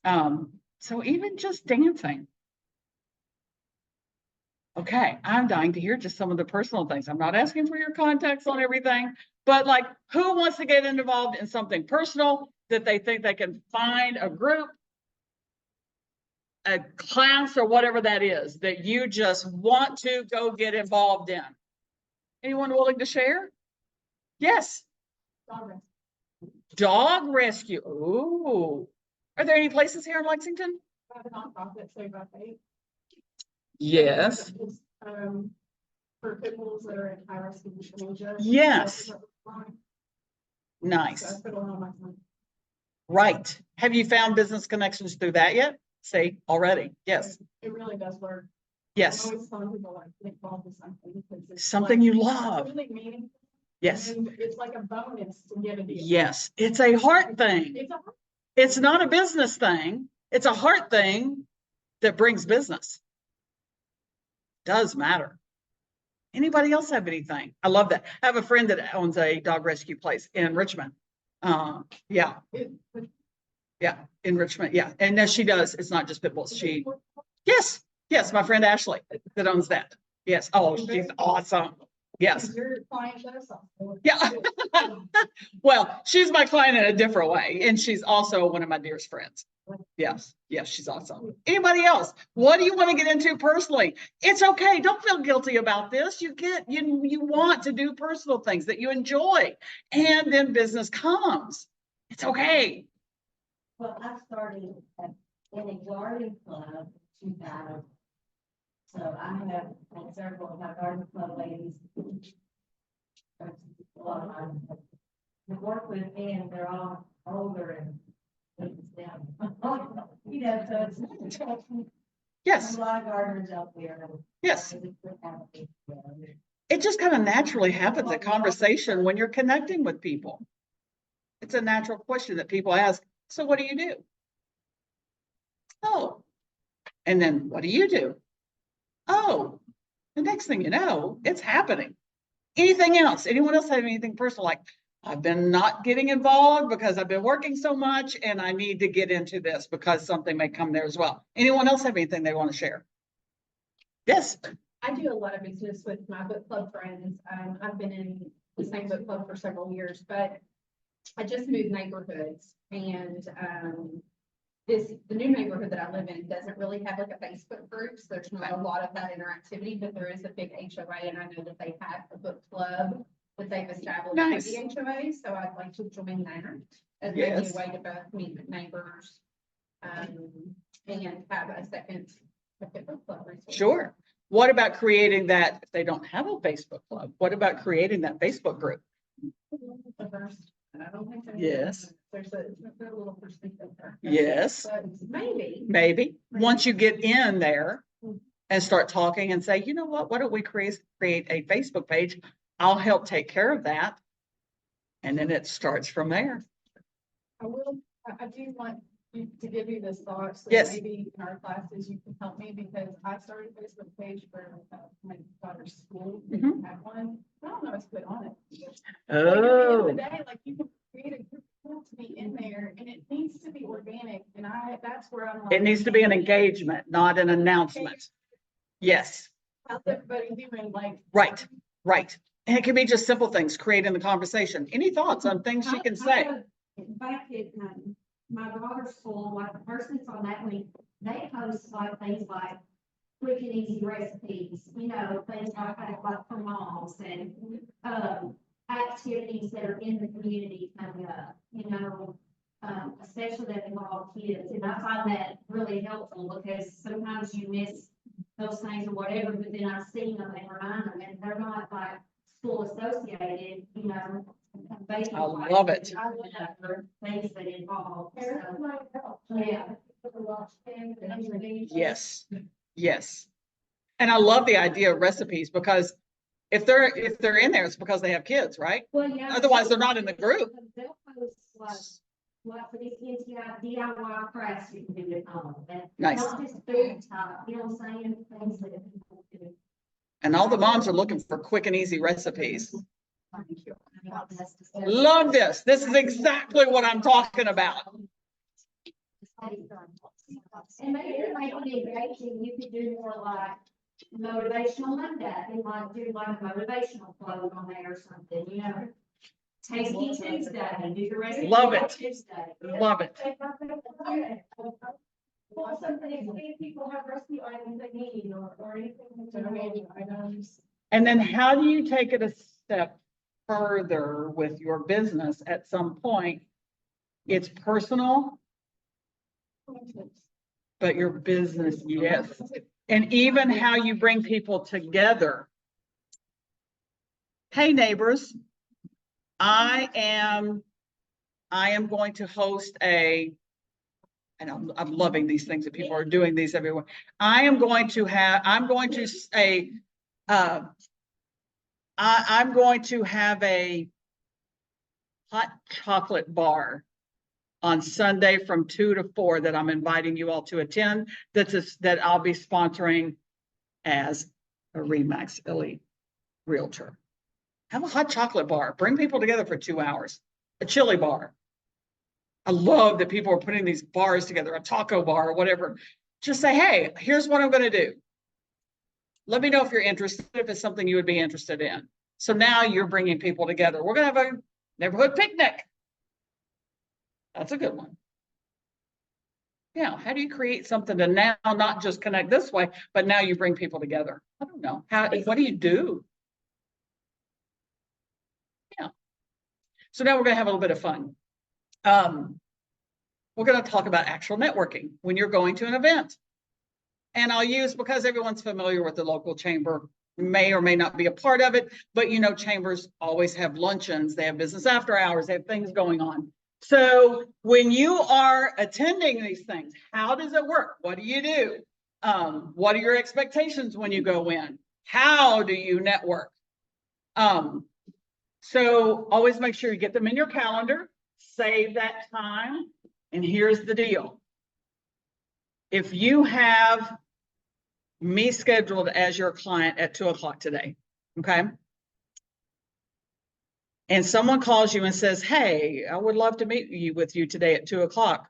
[SPEAKER 1] So even just dancing. Okay, I'm dying to hear just some of the personal things. I'm not asking for your contacts on everything, but like, who wants to get involved in something personal that they think they can find a group, a class, or whatever that is that you just want to go get involved in? Anyone willing to share? Yes. Dog rescue. Ooh. Are there any places here in Lexington?
[SPEAKER 2] I have a nonprofit, Save by Faith.
[SPEAKER 1] Yes.
[SPEAKER 2] For pit bulls that are at high risk of euthanasia.
[SPEAKER 1] Yes.
[SPEAKER 2] So
[SPEAKER 1] Nice.
[SPEAKER 2] I put on my phone.
[SPEAKER 1] Right. Have you found business connections through that yet? See, already. Yes.
[SPEAKER 2] It really does work.
[SPEAKER 1] Yes.
[SPEAKER 2] I'm always telling people like get involved in something because it's
[SPEAKER 1] Something
[SPEAKER 2] like,
[SPEAKER 1] you
[SPEAKER 2] it's
[SPEAKER 1] love.
[SPEAKER 2] really meaningful.
[SPEAKER 1] Yes.
[SPEAKER 2] And it's like a bonus to get a deal.
[SPEAKER 1] Yes. It's a heart thing.
[SPEAKER 2] It's a
[SPEAKER 1] It's not a business thing. It's a heart thing that brings business. Does matter. Anybody else have anything? I love that. I have a friend that owns a dog rescue place in Richmond. Yeah, in Richmond. Yeah. And no, she does. It's not just pit bulls. Yes, my friend Ashley that owns that. Yes. Oh, she's awesome. Yes.
[SPEAKER 2] Your client does something.
[SPEAKER 1] Yeah. Well, she's my client in a different way. And she's also one of my dearest friends. Yes. Yes, she's awesome. Anybody else? What do you want to get into personally? It's okay. Don't feel guilty about this. You want to do personal things that you enjoy, and then business comes. It's okay.
[SPEAKER 3] Well, I started in a garden club in 2000. So I have had several of my garden club ladies. A lot of them have worked with me, and they're all older and them. You know, so it's
[SPEAKER 1] Yes.
[SPEAKER 3] a lot of gardeners out there.
[SPEAKER 1] Yes. It just kind of naturally happens, a conversation when you're connecting with people. It's a natural question that people ask. So what do you do? Oh, and then what do you do? Oh, the next thing you know, it's happening. Anything else? Anyone else have anything personal? Like, I've been not getting involved because I've been working so much and I need to get into this because something may come there as well. Anyone else have anything they want to share? Yes.
[SPEAKER 2] I do a lot of business with my book club friends. I've been in the same book club for several years, but I just moved neighborhoods, and the new neighborhood that I live in doesn't really have like a Facebook group, so there's not a lot of that interactivity, but there is a big HOA, and I know that they have a book club that they've established
[SPEAKER 1] Nice.
[SPEAKER 2] with the HOA, so I'd like to join that as maybe
[SPEAKER 1] Yes.
[SPEAKER 2] a way to both meet with neighbors and have a second book club resource.
[SPEAKER 1] Sure. What about creating that, if they don't have a Facebook club, what about creating that Facebook group?
[SPEAKER 2] The first, I don't think so.
[SPEAKER 1] Yes.
[SPEAKER 2] There's a little perspective there.
[SPEAKER 1] Yes.
[SPEAKER 2] But maybe.
[SPEAKER 1] Maybe. Once you get in there and start talking and say, you know what, why don't we create a Facebook page? I'll help take care of that. And then it starts from there.
[SPEAKER 2] I do want to give you this thought. So
[SPEAKER 1] Yes.
[SPEAKER 2] maybe in our classes you can help me, because I started a Facebook page for my daughter's school. They
[SPEAKER 1] Mhm.
[SPEAKER 2] have one. I don't know what's put on it. Like, at the end of the day, like, you can create a group of people to be in there, and it needs to be organic. And that's where I'm like.
[SPEAKER 1] It needs to be an engagement, not an announcement. Yes.
[SPEAKER 2] How's everybody doing? Like.
[SPEAKER 1] Right. Right. And it can be just simple things, creating the conversation. Any thoughts on things she can say?
[SPEAKER 3] Back at my daughter's school, like the person that's on that week, they post like things like quick and easy recipes, you know, things like that, like for moms, and activities that are in the community coming up, you know, especially that involve kids. And I find that really helpful, because sometimes you miss those things or whatever, but then I see them and remind them, and they're not like school associated, you know.
[SPEAKER 1] I love it.
[SPEAKER 3] I would have things that involve, so, yeah.
[SPEAKER 1] Yes, yes. And I love the idea of recipes because if they're in there, it's because they have kids, right?
[SPEAKER 3] Well, yeah.
[SPEAKER 1] Otherwise, they're not in the group.
[SPEAKER 3] They'll post like for these kids, DIY crafts you can do at home. And
[SPEAKER 1] Nice.
[SPEAKER 3] not just food type, you know what I'm saying, things that people do.
[SPEAKER 1] And all the moms are looking for quick and easy recipes. Love this. This is exactly what I'm talking about.
[SPEAKER 3] And maybe to make it engaging, you could do more like motivational Monday, and like do like a motivational quote on there or something, you know. Tasty Tuesday, do your recipe.
[SPEAKER 1] Love it.
[SPEAKER 3] Tuesday.
[SPEAKER 1] Love it.
[SPEAKER 3] Well, something, if people have recipe items they need or anything. Items.
[SPEAKER 1] And then how do you take it a step further with your business at some point? It's personal, but your business, yes. And even how you bring people together. Hey, neighbors, I am going to host and I'm loving these things that people are doing these everywhere. I'm going to have a hot chocolate bar on Sunday from 2 to 4 that I'm inviting you all to attend. That I'll be sponsoring as a RE/MAX Elite Realtor. Have a hot chocolate bar. Bring people together for 2 hours. A chili bar. I love that people are putting these bars together, a taco bar or whatever. Just say, hey, here's what I'm going to do. Let me know if you're interested, if it's something you would be interested in. So now you're bringing people together. We're going to have a neighborhood picnic. That's a good one. Yeah, how do you create something to now not just connect this way, but now you bring people together? I don't know. What do you do? Yeah. So now we're going to have a little bit of fun. We're going to talk about actual networking when you're going to an event. And I'll use, because everyone's familiar with the local chamber, may or may not be a part of it, but you know, chambers always have luncheons, they have business after hours, they have things going on. So when you are attending these things, how does it work? What do you do? What are your expectations when you go in? How do you network? So always make sure you get them in your calendar, save that time. And here's the deal. If you have me scheduled as your client at 2 o'clock today, okay? And someone calls you and says, hey, I would love to meet with you today at 2 o'clock.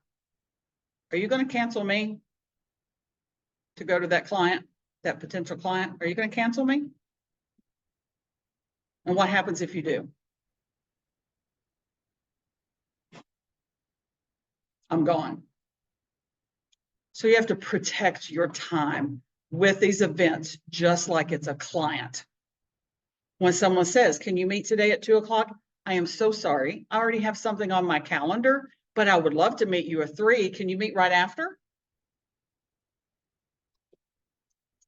[SPEAKER 1] Are you going to cancel me to go to that client, that potential client? Are you going to cancel me? And what happens if you do? I'm gone. So you have to protect your time with these events, just like it's a client. When someone says, can you meet today at 2 o'clock? I am so sorry. I already have something on my calendar, but I would love to meet you at 3. Can you meet right after?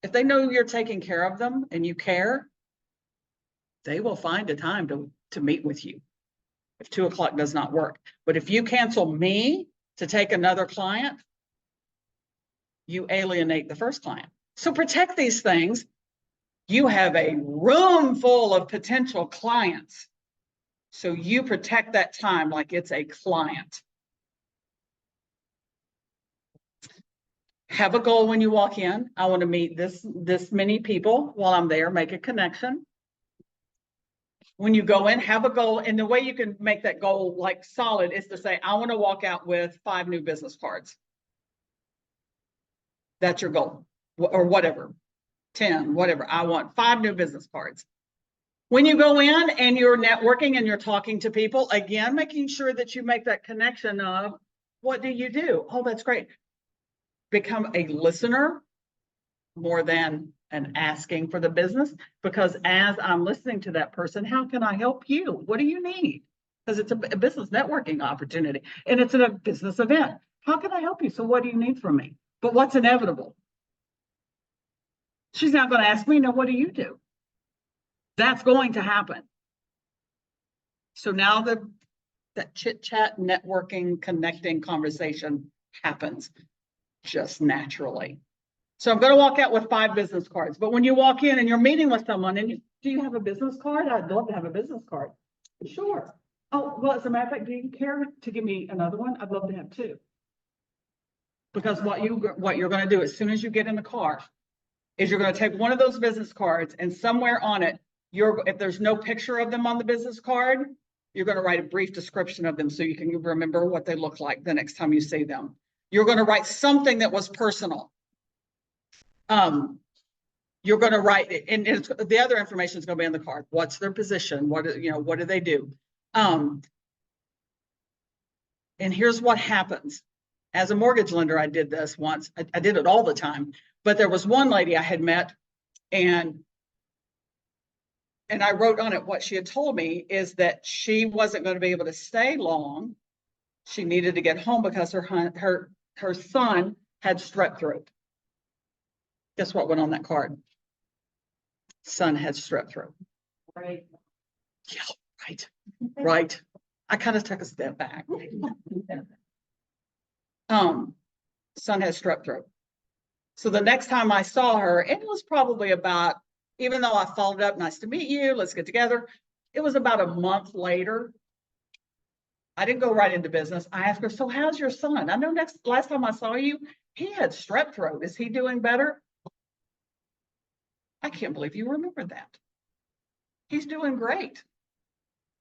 [SPEAKER 1] If they know you're taking care of them and you care, they will find a time to meet with you if 2 o'clock does not work. But if you cancel me to take another client, you alienate the first client. So protect these things. You have a room full of potential clients. So you protect that time like it's a client. Have a goal when you walk in. I want to meet this many people while I'm there, make a connection. When you go in, have a goal. And the way you can make that goal like solid is to say, I want to walk out with 5 new business cards. That's your goal, or whatever, 10, whatever. I want 5 new business cards. When you go in and you're networking and you're talking to people, again, making sure that you make that connection of what do you do? Oh, that's great. Become a listener more than an asking for the business, because as I'm listening to that person, how can I help you? What do you need? Because it's a business networking opportunity and it's a business event. How can I help you? So what do you need from me? But what's inevitable? She's not going to ask me, no, what do you do? That's going to happen. So now that chit chat, networking, connecting conversation happens just naturally. So I'm going to walk out with 5 business cards, but when you walk in and you're meeting with someone and do you have a business card? I'd love to have a business card. Sure. Oh, well, as a matter of fact, do you care to give me another one? I'd love to have 2. Because what you're going to do as soon as you get in the car is you're going to take one of those business cards and somewhere on it, if there's no picture of them on the business card, you're going to write a brief description of them so you can remember what they look like the next time you see them. You're going to write something that was personal. You're going to write it, and the other information is going to be in the card. What's their position? What do they do? And here's what happens. As a mortgage lender, I did this once. I did it all the time, but there was one lady I had met, and I wrote on it what she had told me is that she wasn't going to be able to stay long. She needed to get home because her son had strep throat. Guess what went on that card? Son had strep throat.
[SPEAKER 2] Right.
[SPEAKER 1] Yeah, right, right. I kind of took a step back. Son had strep throat. So the next time I saw her, it was probably about, even though I followed up, nice to meet you, let's get together. It was about a month later. I didn't go right into business. I asked her, so how's your son? I know last time I saw you, he had strep throat. Is he doing better? I can't believe you remember that. He's doing great.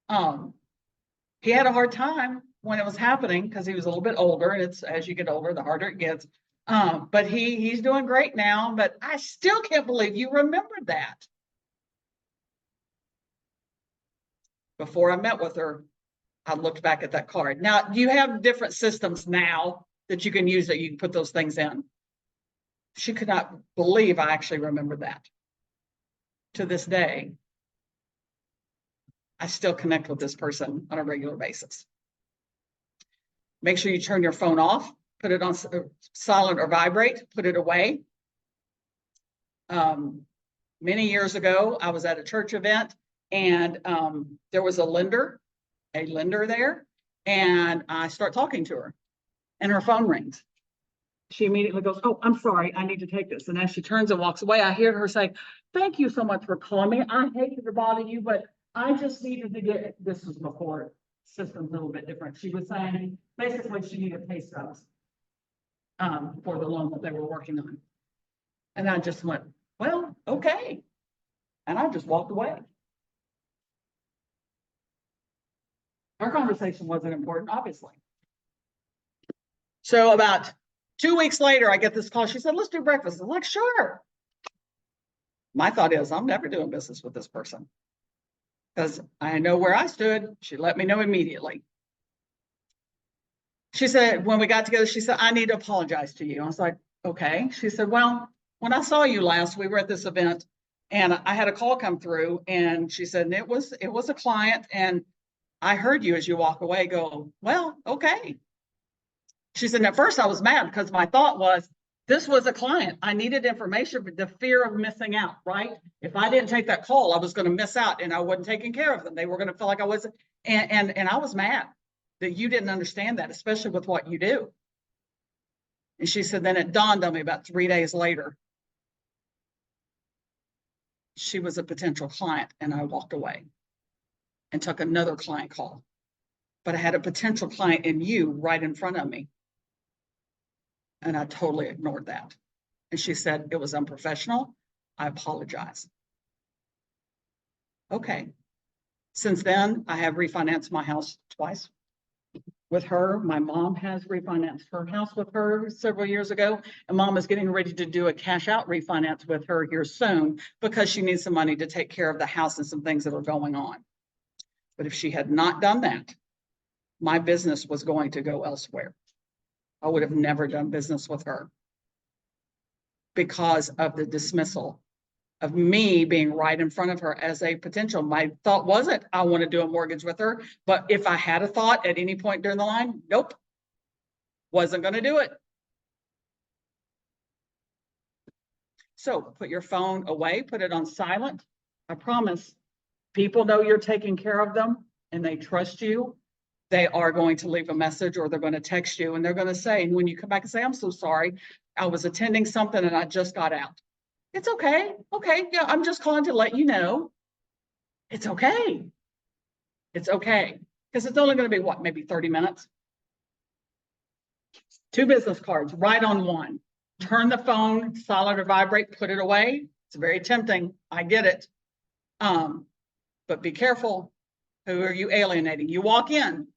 [SPEAKER 1] He had a hard time when it was happening because he was a little bit older, and it's as you get older, the harder it gets. But he's doing great now, but I still can't believe you remembered that. Before I met with her, I looked back at that card. Now, you have different systems now that you can use that you can put those things in. She could not believe I actually remembered that. To this day, I still connect with this person on a regular basis. Make sure you turn your phone off, put it on silent or vibrate, put it away. Many years ago, I was at a church event, and there was a lender there, and I start talking to her, and her phone rings. She immediately goes, oh, I'm sorry, I need to take this. And as she turns and walks away, I hear her say, thank you so much for calling me. I hate to bother you, but I just needed to get, this was before system's a little bit different. She was saying, basically she needed pay stubs for the loan that they were working on. And I just went, well, okay. And I just walked away. Our conversation wasn't important, obviously. So about 2 weeks later, I get this call. She said, let's do breakfast. I'm like, sure. My thought is, I'm never doing business with this person because I know where I stood. She let me know immediately. She said, when we got together, she said, I need to apologize to you. I was like, okay. She said, well, when I saw you last, we were at this event and I had a call come through, and she said, and it was a client, and I heard you as you walk away go, well, okay. She said, at first I was mad because my thought was, this was a client. I needed information, but the fear of missing out, right? If I didn't take that call, I was going to miss out and I wasn't taking care of them. They were going to feel like I wasn't. And I was mad that you didn't understand that, especially with what you do. And she said, then it dawned on me about 3 days later. She was a potential client, and I walked away and took another client call. But I had a potential client in you right in front of me. And I totally ignored that. And she said, it was unprofessional. I apologize. Okay. Since then, I have refinanced my house twice with her. My mom has refinanced her house with her several years ago. And mom is getting ready to do a cash out refinance with her here soon because she needs some money to take care of the house and some things that are going on. But if she had not done that, my business was going to go elsewhere. I would have never done business with her because of the dismissal of me being right in front of her as a potential. My thought wasn't, I want to do a mortgage with her, but if I had a thought at any point during the line, nope, wasn't going to do it. So put your phone away, put it on silent. I promise, people know you're taking care of them and they trust you. They are going to leave a message or they're going to text you and they're going to say, and when you come back and say, I'm so sorry, I was attending something and I just got out. It's okay. Okay. Yeah, I'm just calling to let you know. It's okay. It's okay. Because it's only going to be what, maybe 30 minutes? 2 business cards, write on one. Turn the phone silent or vibrate, put it away. It's very tempting. I get it. But be careful. Who are you alienating? You walk in.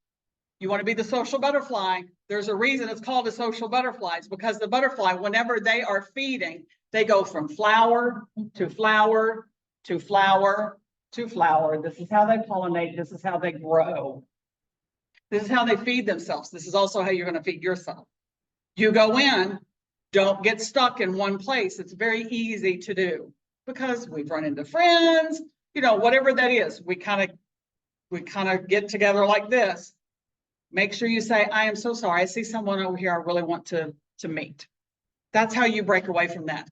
[SPEAKER 1] You want to be the social butterfly. There's a reason it's called the social butterflies, because the butterfly, whenever they are feeding, they go from flower to flower to flower to flower. This is how they pollinate. This is how they grow. This is how they feed themselves. This is also how you're going to feed yourself. You go in, don't get stuck in one place. It's very easy to do because we've run into friends, you know, whatever that is. We kind of get together like this. Make sure you say, I am so sorry. I see someone over here I really want to meet. That's how you break away from that.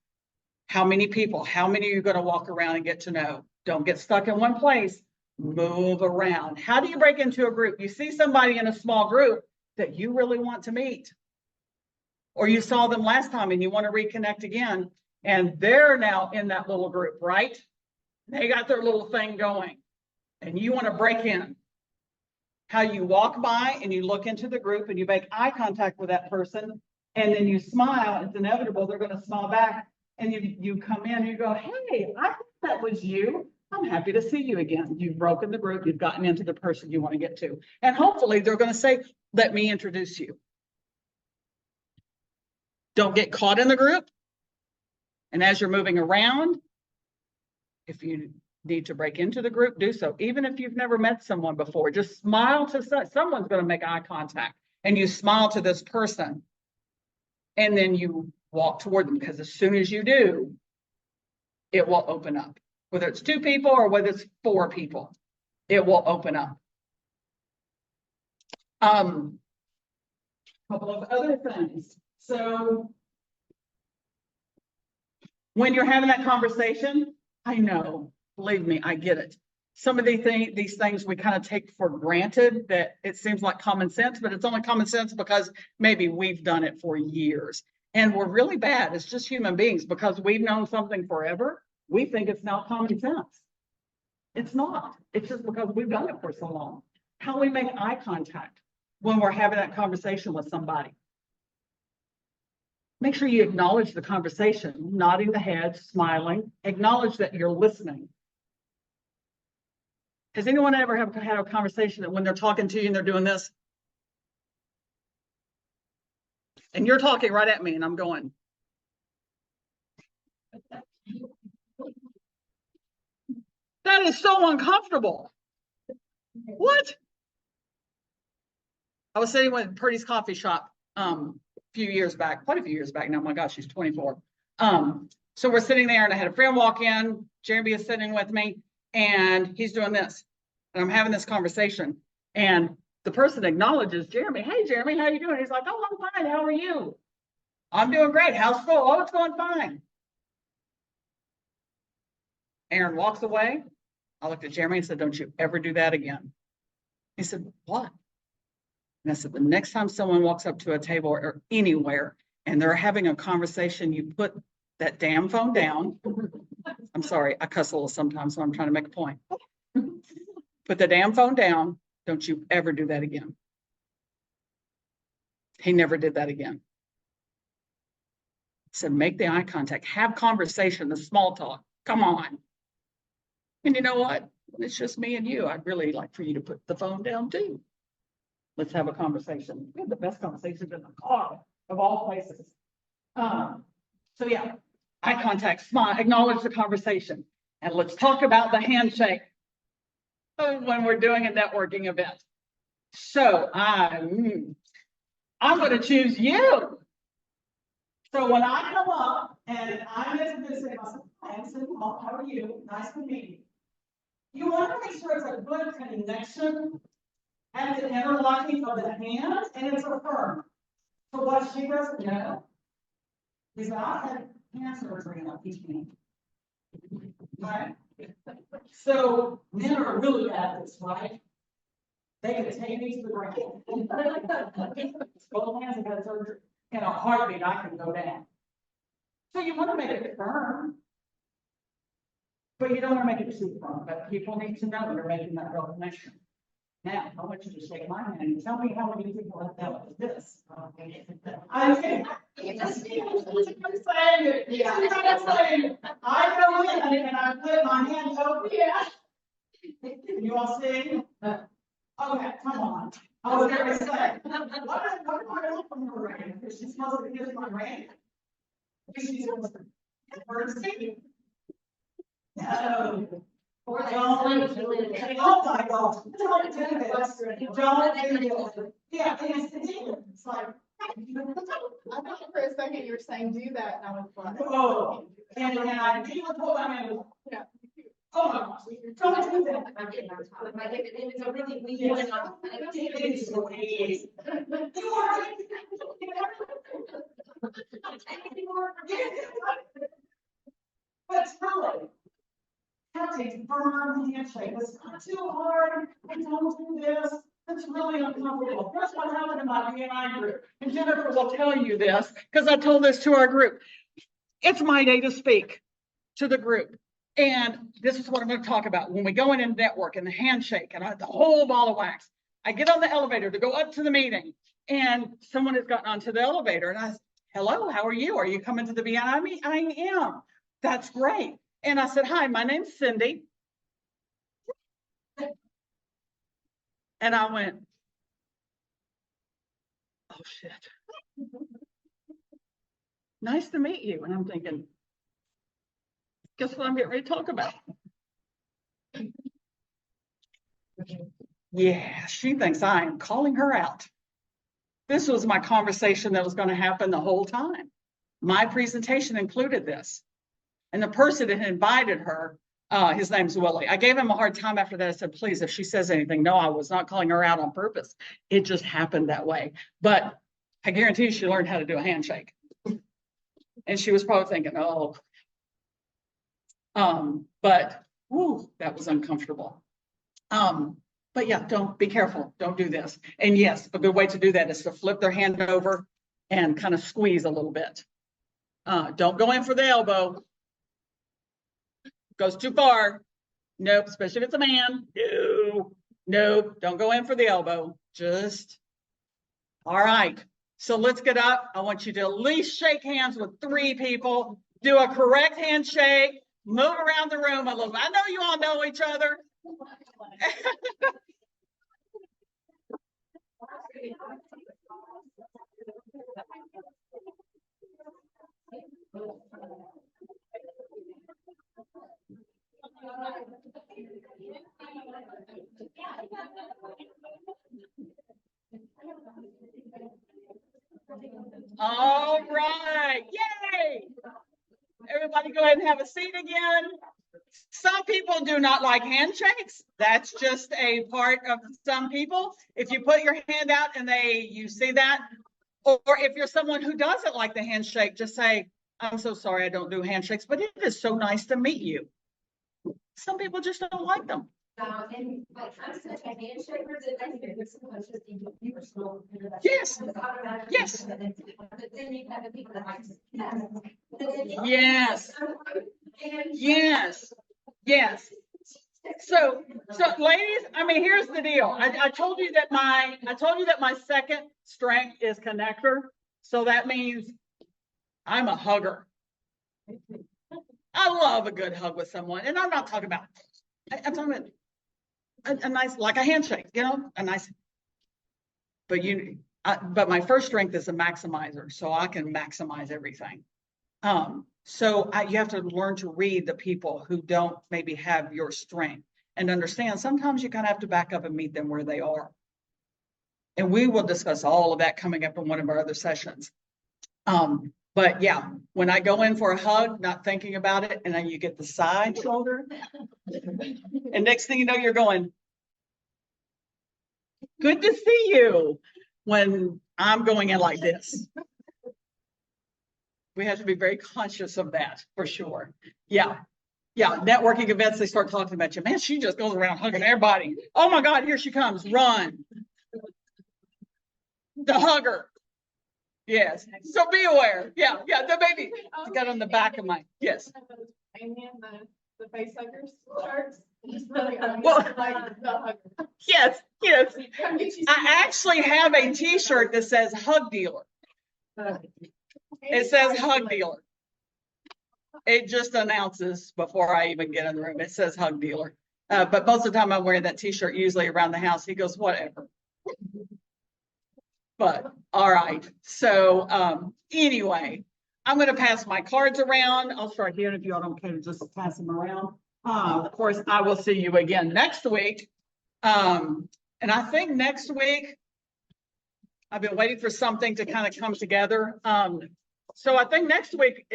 [SPEAKER 1] How many people, how many are you going to walk around and get to know? Don't get stuck in one place. Move around. How do you break into a group? You see somebody in a small group that you really want to meet. Or you saw them last time and you want to reconnect again. And they're now in that little group, right? They got their little thing going. And you want to break in. How you walk by and you look into the group and you make eye contact with that person. And then you smile. It's inevitable. They're going to smile back. And you come in and you go, hey, I think that was you. I'm happy to see you again. You've broken the group. You've gotten into the person you want to get to. And hopefully they're going to say, let me introduce you. Don't get caught in the group. And as you're moving around, if you need to break into the group, do so. Even if you've never met someone before, just smile to someone's going to make eye contact. And you smile to this person. And then you walk toward them, because as soon as you do, it will open up. Whether it's 2 people or whether it's 4 people, it will open up. Couple of other things. So when you're having that conversation, I know, believe me, I get it. Some of these things we kind of take for granted, that it seems like common sense, but it's only common sense because maybe we've done it for years. And we're really bad. It's just human beings, because we've known something forever. We think it's now common sense. It's not. It's just because we've done it for so long. How we make eye contact when we're having that conversation with somebody. Make sure you acknowledge the conversation, nodding the head, smiling, acknowledge that you're listening. Has anyone ever had a conversation that when they're talking to you and they're doing this? And you're talking right at me and I'm going. That is so uncomfortable. What? I was sitting with Purdy's coffee shop a few years back, quite a few years back now. My gosh, she's 24. So we're sitting there and I had a friend walk in. Jeremy is sitting with me and he's doing this. And I'm having this conversation. And the person acknowledges Jeremy. Hey, Jeremy, how you doing? He's like, oh, I'm fine. How are you? I'm doing great. How's school? Oh, it's going fine. Aaron walks away. I looked at Jeremy and said, don't you ever do that again. He said, what? And I said, the next time someone walks up to a table or anywhere and they're having a conversation, you put that damn phone down. I'm sorry, I cuss a little sometimes, so I'm trying to make a point. Put the damn phone down. Don't you ever do that again. He never did that again. He said, make the eye contact, have conversation, the small talk. Come on. And you know what? It's just me and you. I'd really like for you to put the phone down too. Let's have a conversation. We have the best conversations in the car of all places. So yeah, eye contact, smile, acknowledge the conversation. And let's talk about the handshake when we're doing a networking event. So I'm going to choose you. So when I come up and I'm introducing myself, hi, I'm Cindy Hall. How are you? Nice to meet you. You want to make sure it's a good connection and the interlocking of the hands, and it's a firm. So what she doesn't know is that I had hands are bringing up each hand. Right? So men are really bad at this, right? They can take me to the ground. Both hands have had surgery. In a heartbeat, I can go down. So you want to make it firm, but you don't want to make it too firm. But people need to know you're making that real connection. Now, I want you to shake my hand and tell me how many people have dealt with this. I mean, I go in and I put my hand over. Yeah. You all see? Okay, come on. I was going to say, what am I doing from her ring? Because she's supposed to kiss my ring. She's supposed to first see. No.
[SPEAKER 3] Or they
[SPEAKER 1] Don't. Oh my God. Don't do this. Don't do this. Yeah, it's like.
[SPEAKER 2] I thought for a second you were saying do that, and I was like.
[SPEAKER 1] Oh, and I didn't put my hand.
[SPEAKER 2] Yeah.
[SPEAKER 1] Oh my gosh. Don't do that.
[SPEAKER 3] It's a really weak
[SPEAKER 1] Yes.
[SPEAKER 3] one.
[SPEAKER 1] It is so easy. You are. But really, that's a firm handshake. It's not too hard. I don't do this. It's really uncomfortable. That's what happened in my BNI group. And Jennifer will tell you this because I told this to our group. It's my day to speak to the group. And this is what I'm going to talk about. When we go in and network and the handshake and the whole ball of wax, I get on the elevator to go up to the meeting and someone has gotten onto the elevator and I said, hello, how are you? Are you coming to the BNI meeting? I am. That's great. And I said, hi, my name's Cindy. And I went, oh shit. Nice to meet you. And I'm thinking, guess what I'm getting ready to talk about? Yeah, she thinks I am calling her out. This was my conversation that was going to happen the whole time. My presentation included this. And the person that had invited her, his name's Willie. I gave him a hard time after that. I said, please, if she says anything, no, I was not calling her out on purpose. It just happened that way. But I guarantee you she learned how to do a handshake. And she was probably thinking, oh. But whew, that was uncomfortable. But yeah, don't be careful. Don't do this. And yes, a good way to do that is to flip their hand over and kind of squeeze a little bit. Don't go in for the elbow. Goes too far. Nope, especially if it's a man. No, nope, don't go in for the elbow. Just, all right. So let's get up. I want you to at least shake hands with 3 people. Do a correct handshake. Move around the room a little bit. I know you all know each other. All right, yay! Everybody go ahead and have a seat again. Some people do not like handshakes. That's just a part of some people. If you put your hand out and you see that, or if you're someone who doesn't like the handshake, just say, I'm so sorry I don't do handshakes, but it is so nice to meet you. Some people just don't like them.
[SPEAKER 3] And like, I'm such a handshaker that I think it's supposed to be personal.
[SPEAKER 1] Yes. Yes.
[SPEAKER 3] But then you have the people that like.
[SPEAKER 1] Yes. Yes. Yes. So ladies, I mean, here's the deal. I told you that my second strength is connector. So that means I'm a hugger. I love a good hug with someone. And I'm not talking about, I'm talking about a nice, like a handshake, you know, a nice, but my first strength is a maximizer. So I can maximize everything. So you have to learn to read the people who don't maybe have your strength and understand sometimes you kind of have to back up and meet them where they are. And we will discuss all of that coming up in one of our other sessions. But yeah, when I go in for a hug, not thinking about it, and then you get the side shoulder, and next thing you know, you're going, good to see you, when I'm going in like this. We have to be very conscious of that for sure. Yeah. Yeah. Networking events, they start talking about you. Man, she just goes around hugging everybody. Oh my God, here she comes. Run. The hugger. Yes. So be aware. Yeah. Yeah. The baby. I got on the back of my, yes.
[SPEAKER 2] And the face huggers shirts. It's really
[SPEAKER 1] Well,
[SPEAKER 2] like the hugger.
[SPEAKER 1] yes. Yes. I actually have a t-shirt that says hug dealer. It says hug dealer. It just announces before I even get in the room. It says hug dealer. But most of the time I'm wearing that t-shirt usually around the house. He goes, whatever. But all right. So anyway, I'm going to pass my cards around. I'll start here if you all don't care to just pass them around. Of course, I will see you again next week. And I think next week, I've been waiting for something to kind of come together. So I think next week,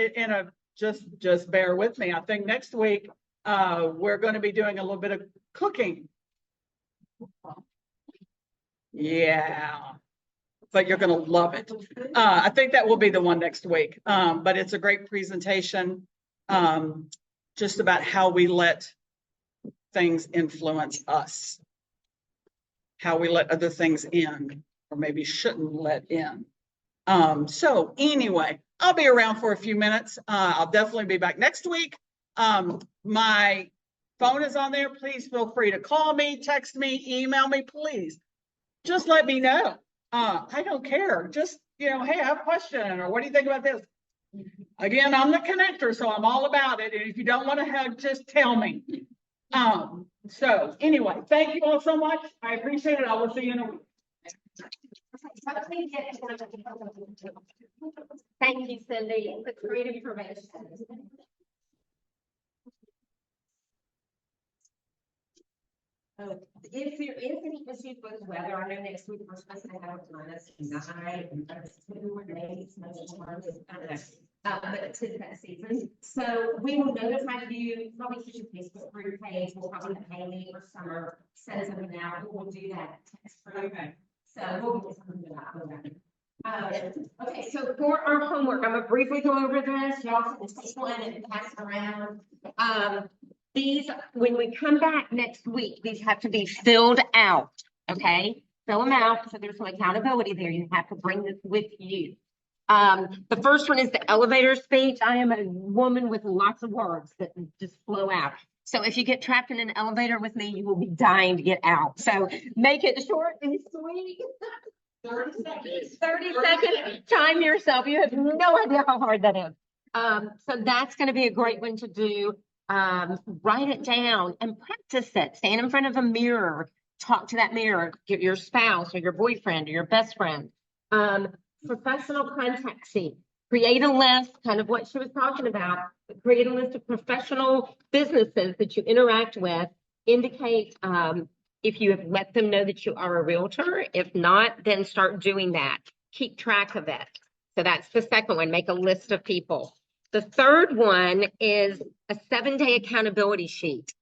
[SPEAKER 1] just bear with me. I think next week, we're going to be doing a little bit of cooking. Yeah, but you're going to love it. I think that will be the one next week. But it's a great presentation, just about how we let things influence us, how we let other things in, or maybe shouldn't let in. So anyway, I'll be around for a few minutes. I'll definitely be back next week. My phone is on there. Please feel free to call me, text me, email me, please. Just let me know. I don't care. Just, hey, I have a question, or what do you think about this? Again, I'm the connector, so I'm all about it. And if you don't want to hug, just tell me. So anyway, thank you all so much. I appreciate it. I will see you in a week.
[SPEAKER 4] Thank you, Cindy. That's great information. If there is any issues with weather, I know next week we're supposed to have -9 and -2, maybe it's much more, but it's in that season. So we will notify you, probably through your Facebook group page, we'll probably have Haley or Summer send something out, but we'll do that text for you. Okay. So we'll get something out. Okay, so for our homework, I'm gonna briefly go over this. Y'all can take one and pass it around. These, when we come back next week, these have to be filled out, okay? Fill them out, so there's some accountability there. You have to bring this with you. The first one is the elevator speech. I am a woman with lots of words that just flow out. So if you get trapped in an elevator with me, you will be dying to get out. So make it short and sweet. 30 seconds. 30 seconds. Time yourself. You have no idea how hard that is. So that's going to be a great one to do. Write it down and practice it. Stand in front of a mirror. Talk to that mirror. Get your spouse or your boyfriend or your best friend. Professional contact sheet. Create a list, kind of what she was talking about. Create a list of professional businesses that you interact with. Indicate if you have let them know that you are a realtor. If not, then start doing that. Keep track of it. So that's the second one. Make a list of people. The third one is a 7-day accountability sheet.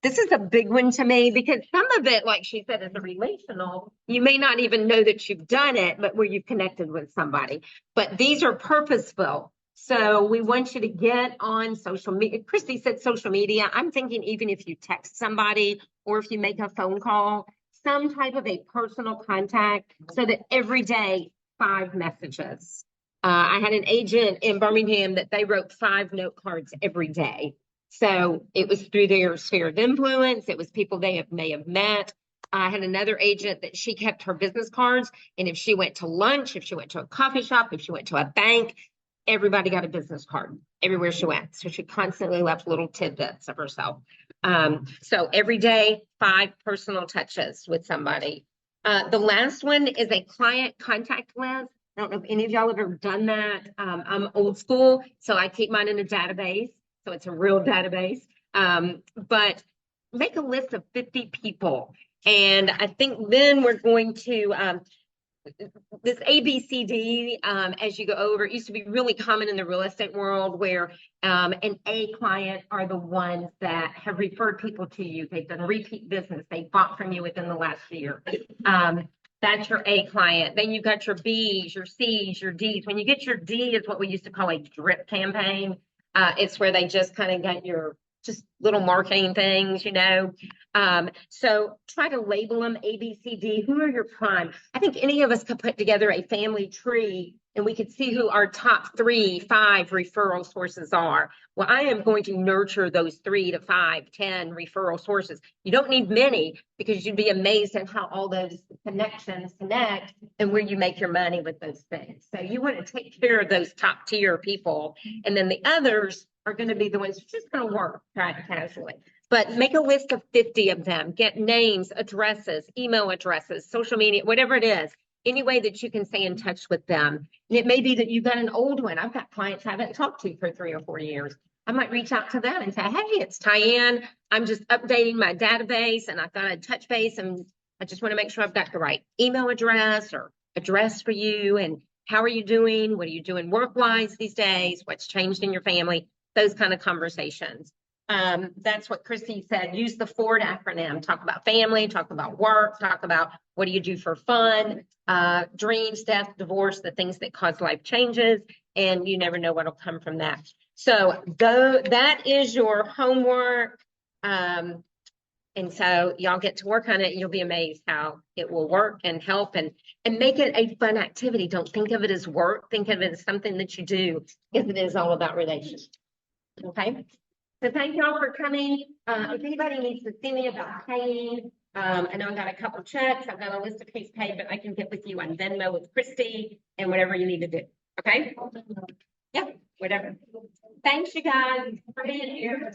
[SPEAKER 4] This is a big one to me because some of it, like she said, is a relational. You may not even know that you've done it, but where you've connected with somebody. But these are purposeful. So we want you to get on social media. Christy said social media. I'm thinking even if you text somebody or if you make a phone call, some type of a personal contact so that every day 5 messages. I had an agent in Birmingham that they wrote 5 note cards every day. So it was through their sphere of influence. It was people they may have met. I had another agent that she kept her business cards. And if she went to lunch, if she went to a coffee shop, if she went to a bank, everybody got a business card everywhere she went. So she constantly left little tidbits of herself. So every day, 5 personal touches with somebody. The last one is a client contact list. I don't know if any of y'all have ever done that. I'm old school, so I keep mine in a database. So it's a real database. But make a list of 50 people. And I think then we're going to, this ABCD, as you go over, it used to be really common in the real estate world where an A client are the ones that have referred people to you. They've done repeat business. They bought from you within the last year. That's your A client. Then you got your Bs, your Cs, your Ds. When you get your D, it's what we used to call a drip campaign. It's where they just kind of got your just little marketing things, you know. So try to label them A, B, C, D. Who are your prime? I think any of us could put together a family tree and we could see who our top 3, 5 referral sources are. Well, I am going to nurture those 3 to 5, 10 referral sources. You don't need many because you'd be amazed at how all those connections connect and where you make your money with those things. So you want to take care of those top tier people, and then the others are going to be the ones just going to work casually. But make a list of 50 of them. Get names, addresses, email addresses, social media, whatever it is. Any way that you can stay in touch with them. And it may be that you've got an old one. I've got clients I haven't talked to for 3 or 4 years. I might reach out to them and say, hey, it's Tyann. I'm just updating my database and I thought I'd touch base and I just want to make sure I've got the right email address or address for you. And how are you doing? What are you doing work-wise these days? What's changed in your family? Those kind of conversations. That's what Christy said. Use the FORD acronym. Talk about family, talk about work, talk about what do you do for fun, dreams, death, divorce, the things that cause life changes, and you never know what'll come from that. So that is your homework. And so y'all get to work on it and you'll be amazed how it will work and help and make it a fun activity. Don't think of it as work. Think of it as something that you do because it is all about relationships. Okay. So thank y'all for coming. If anybody needs to see me about paying, I know I got a couple checks. I've got a list of case paid, but I can get with you on Venmo with Christy and whatever you need to do. Okay? Yeah, whatever. Thanks you guys for being here.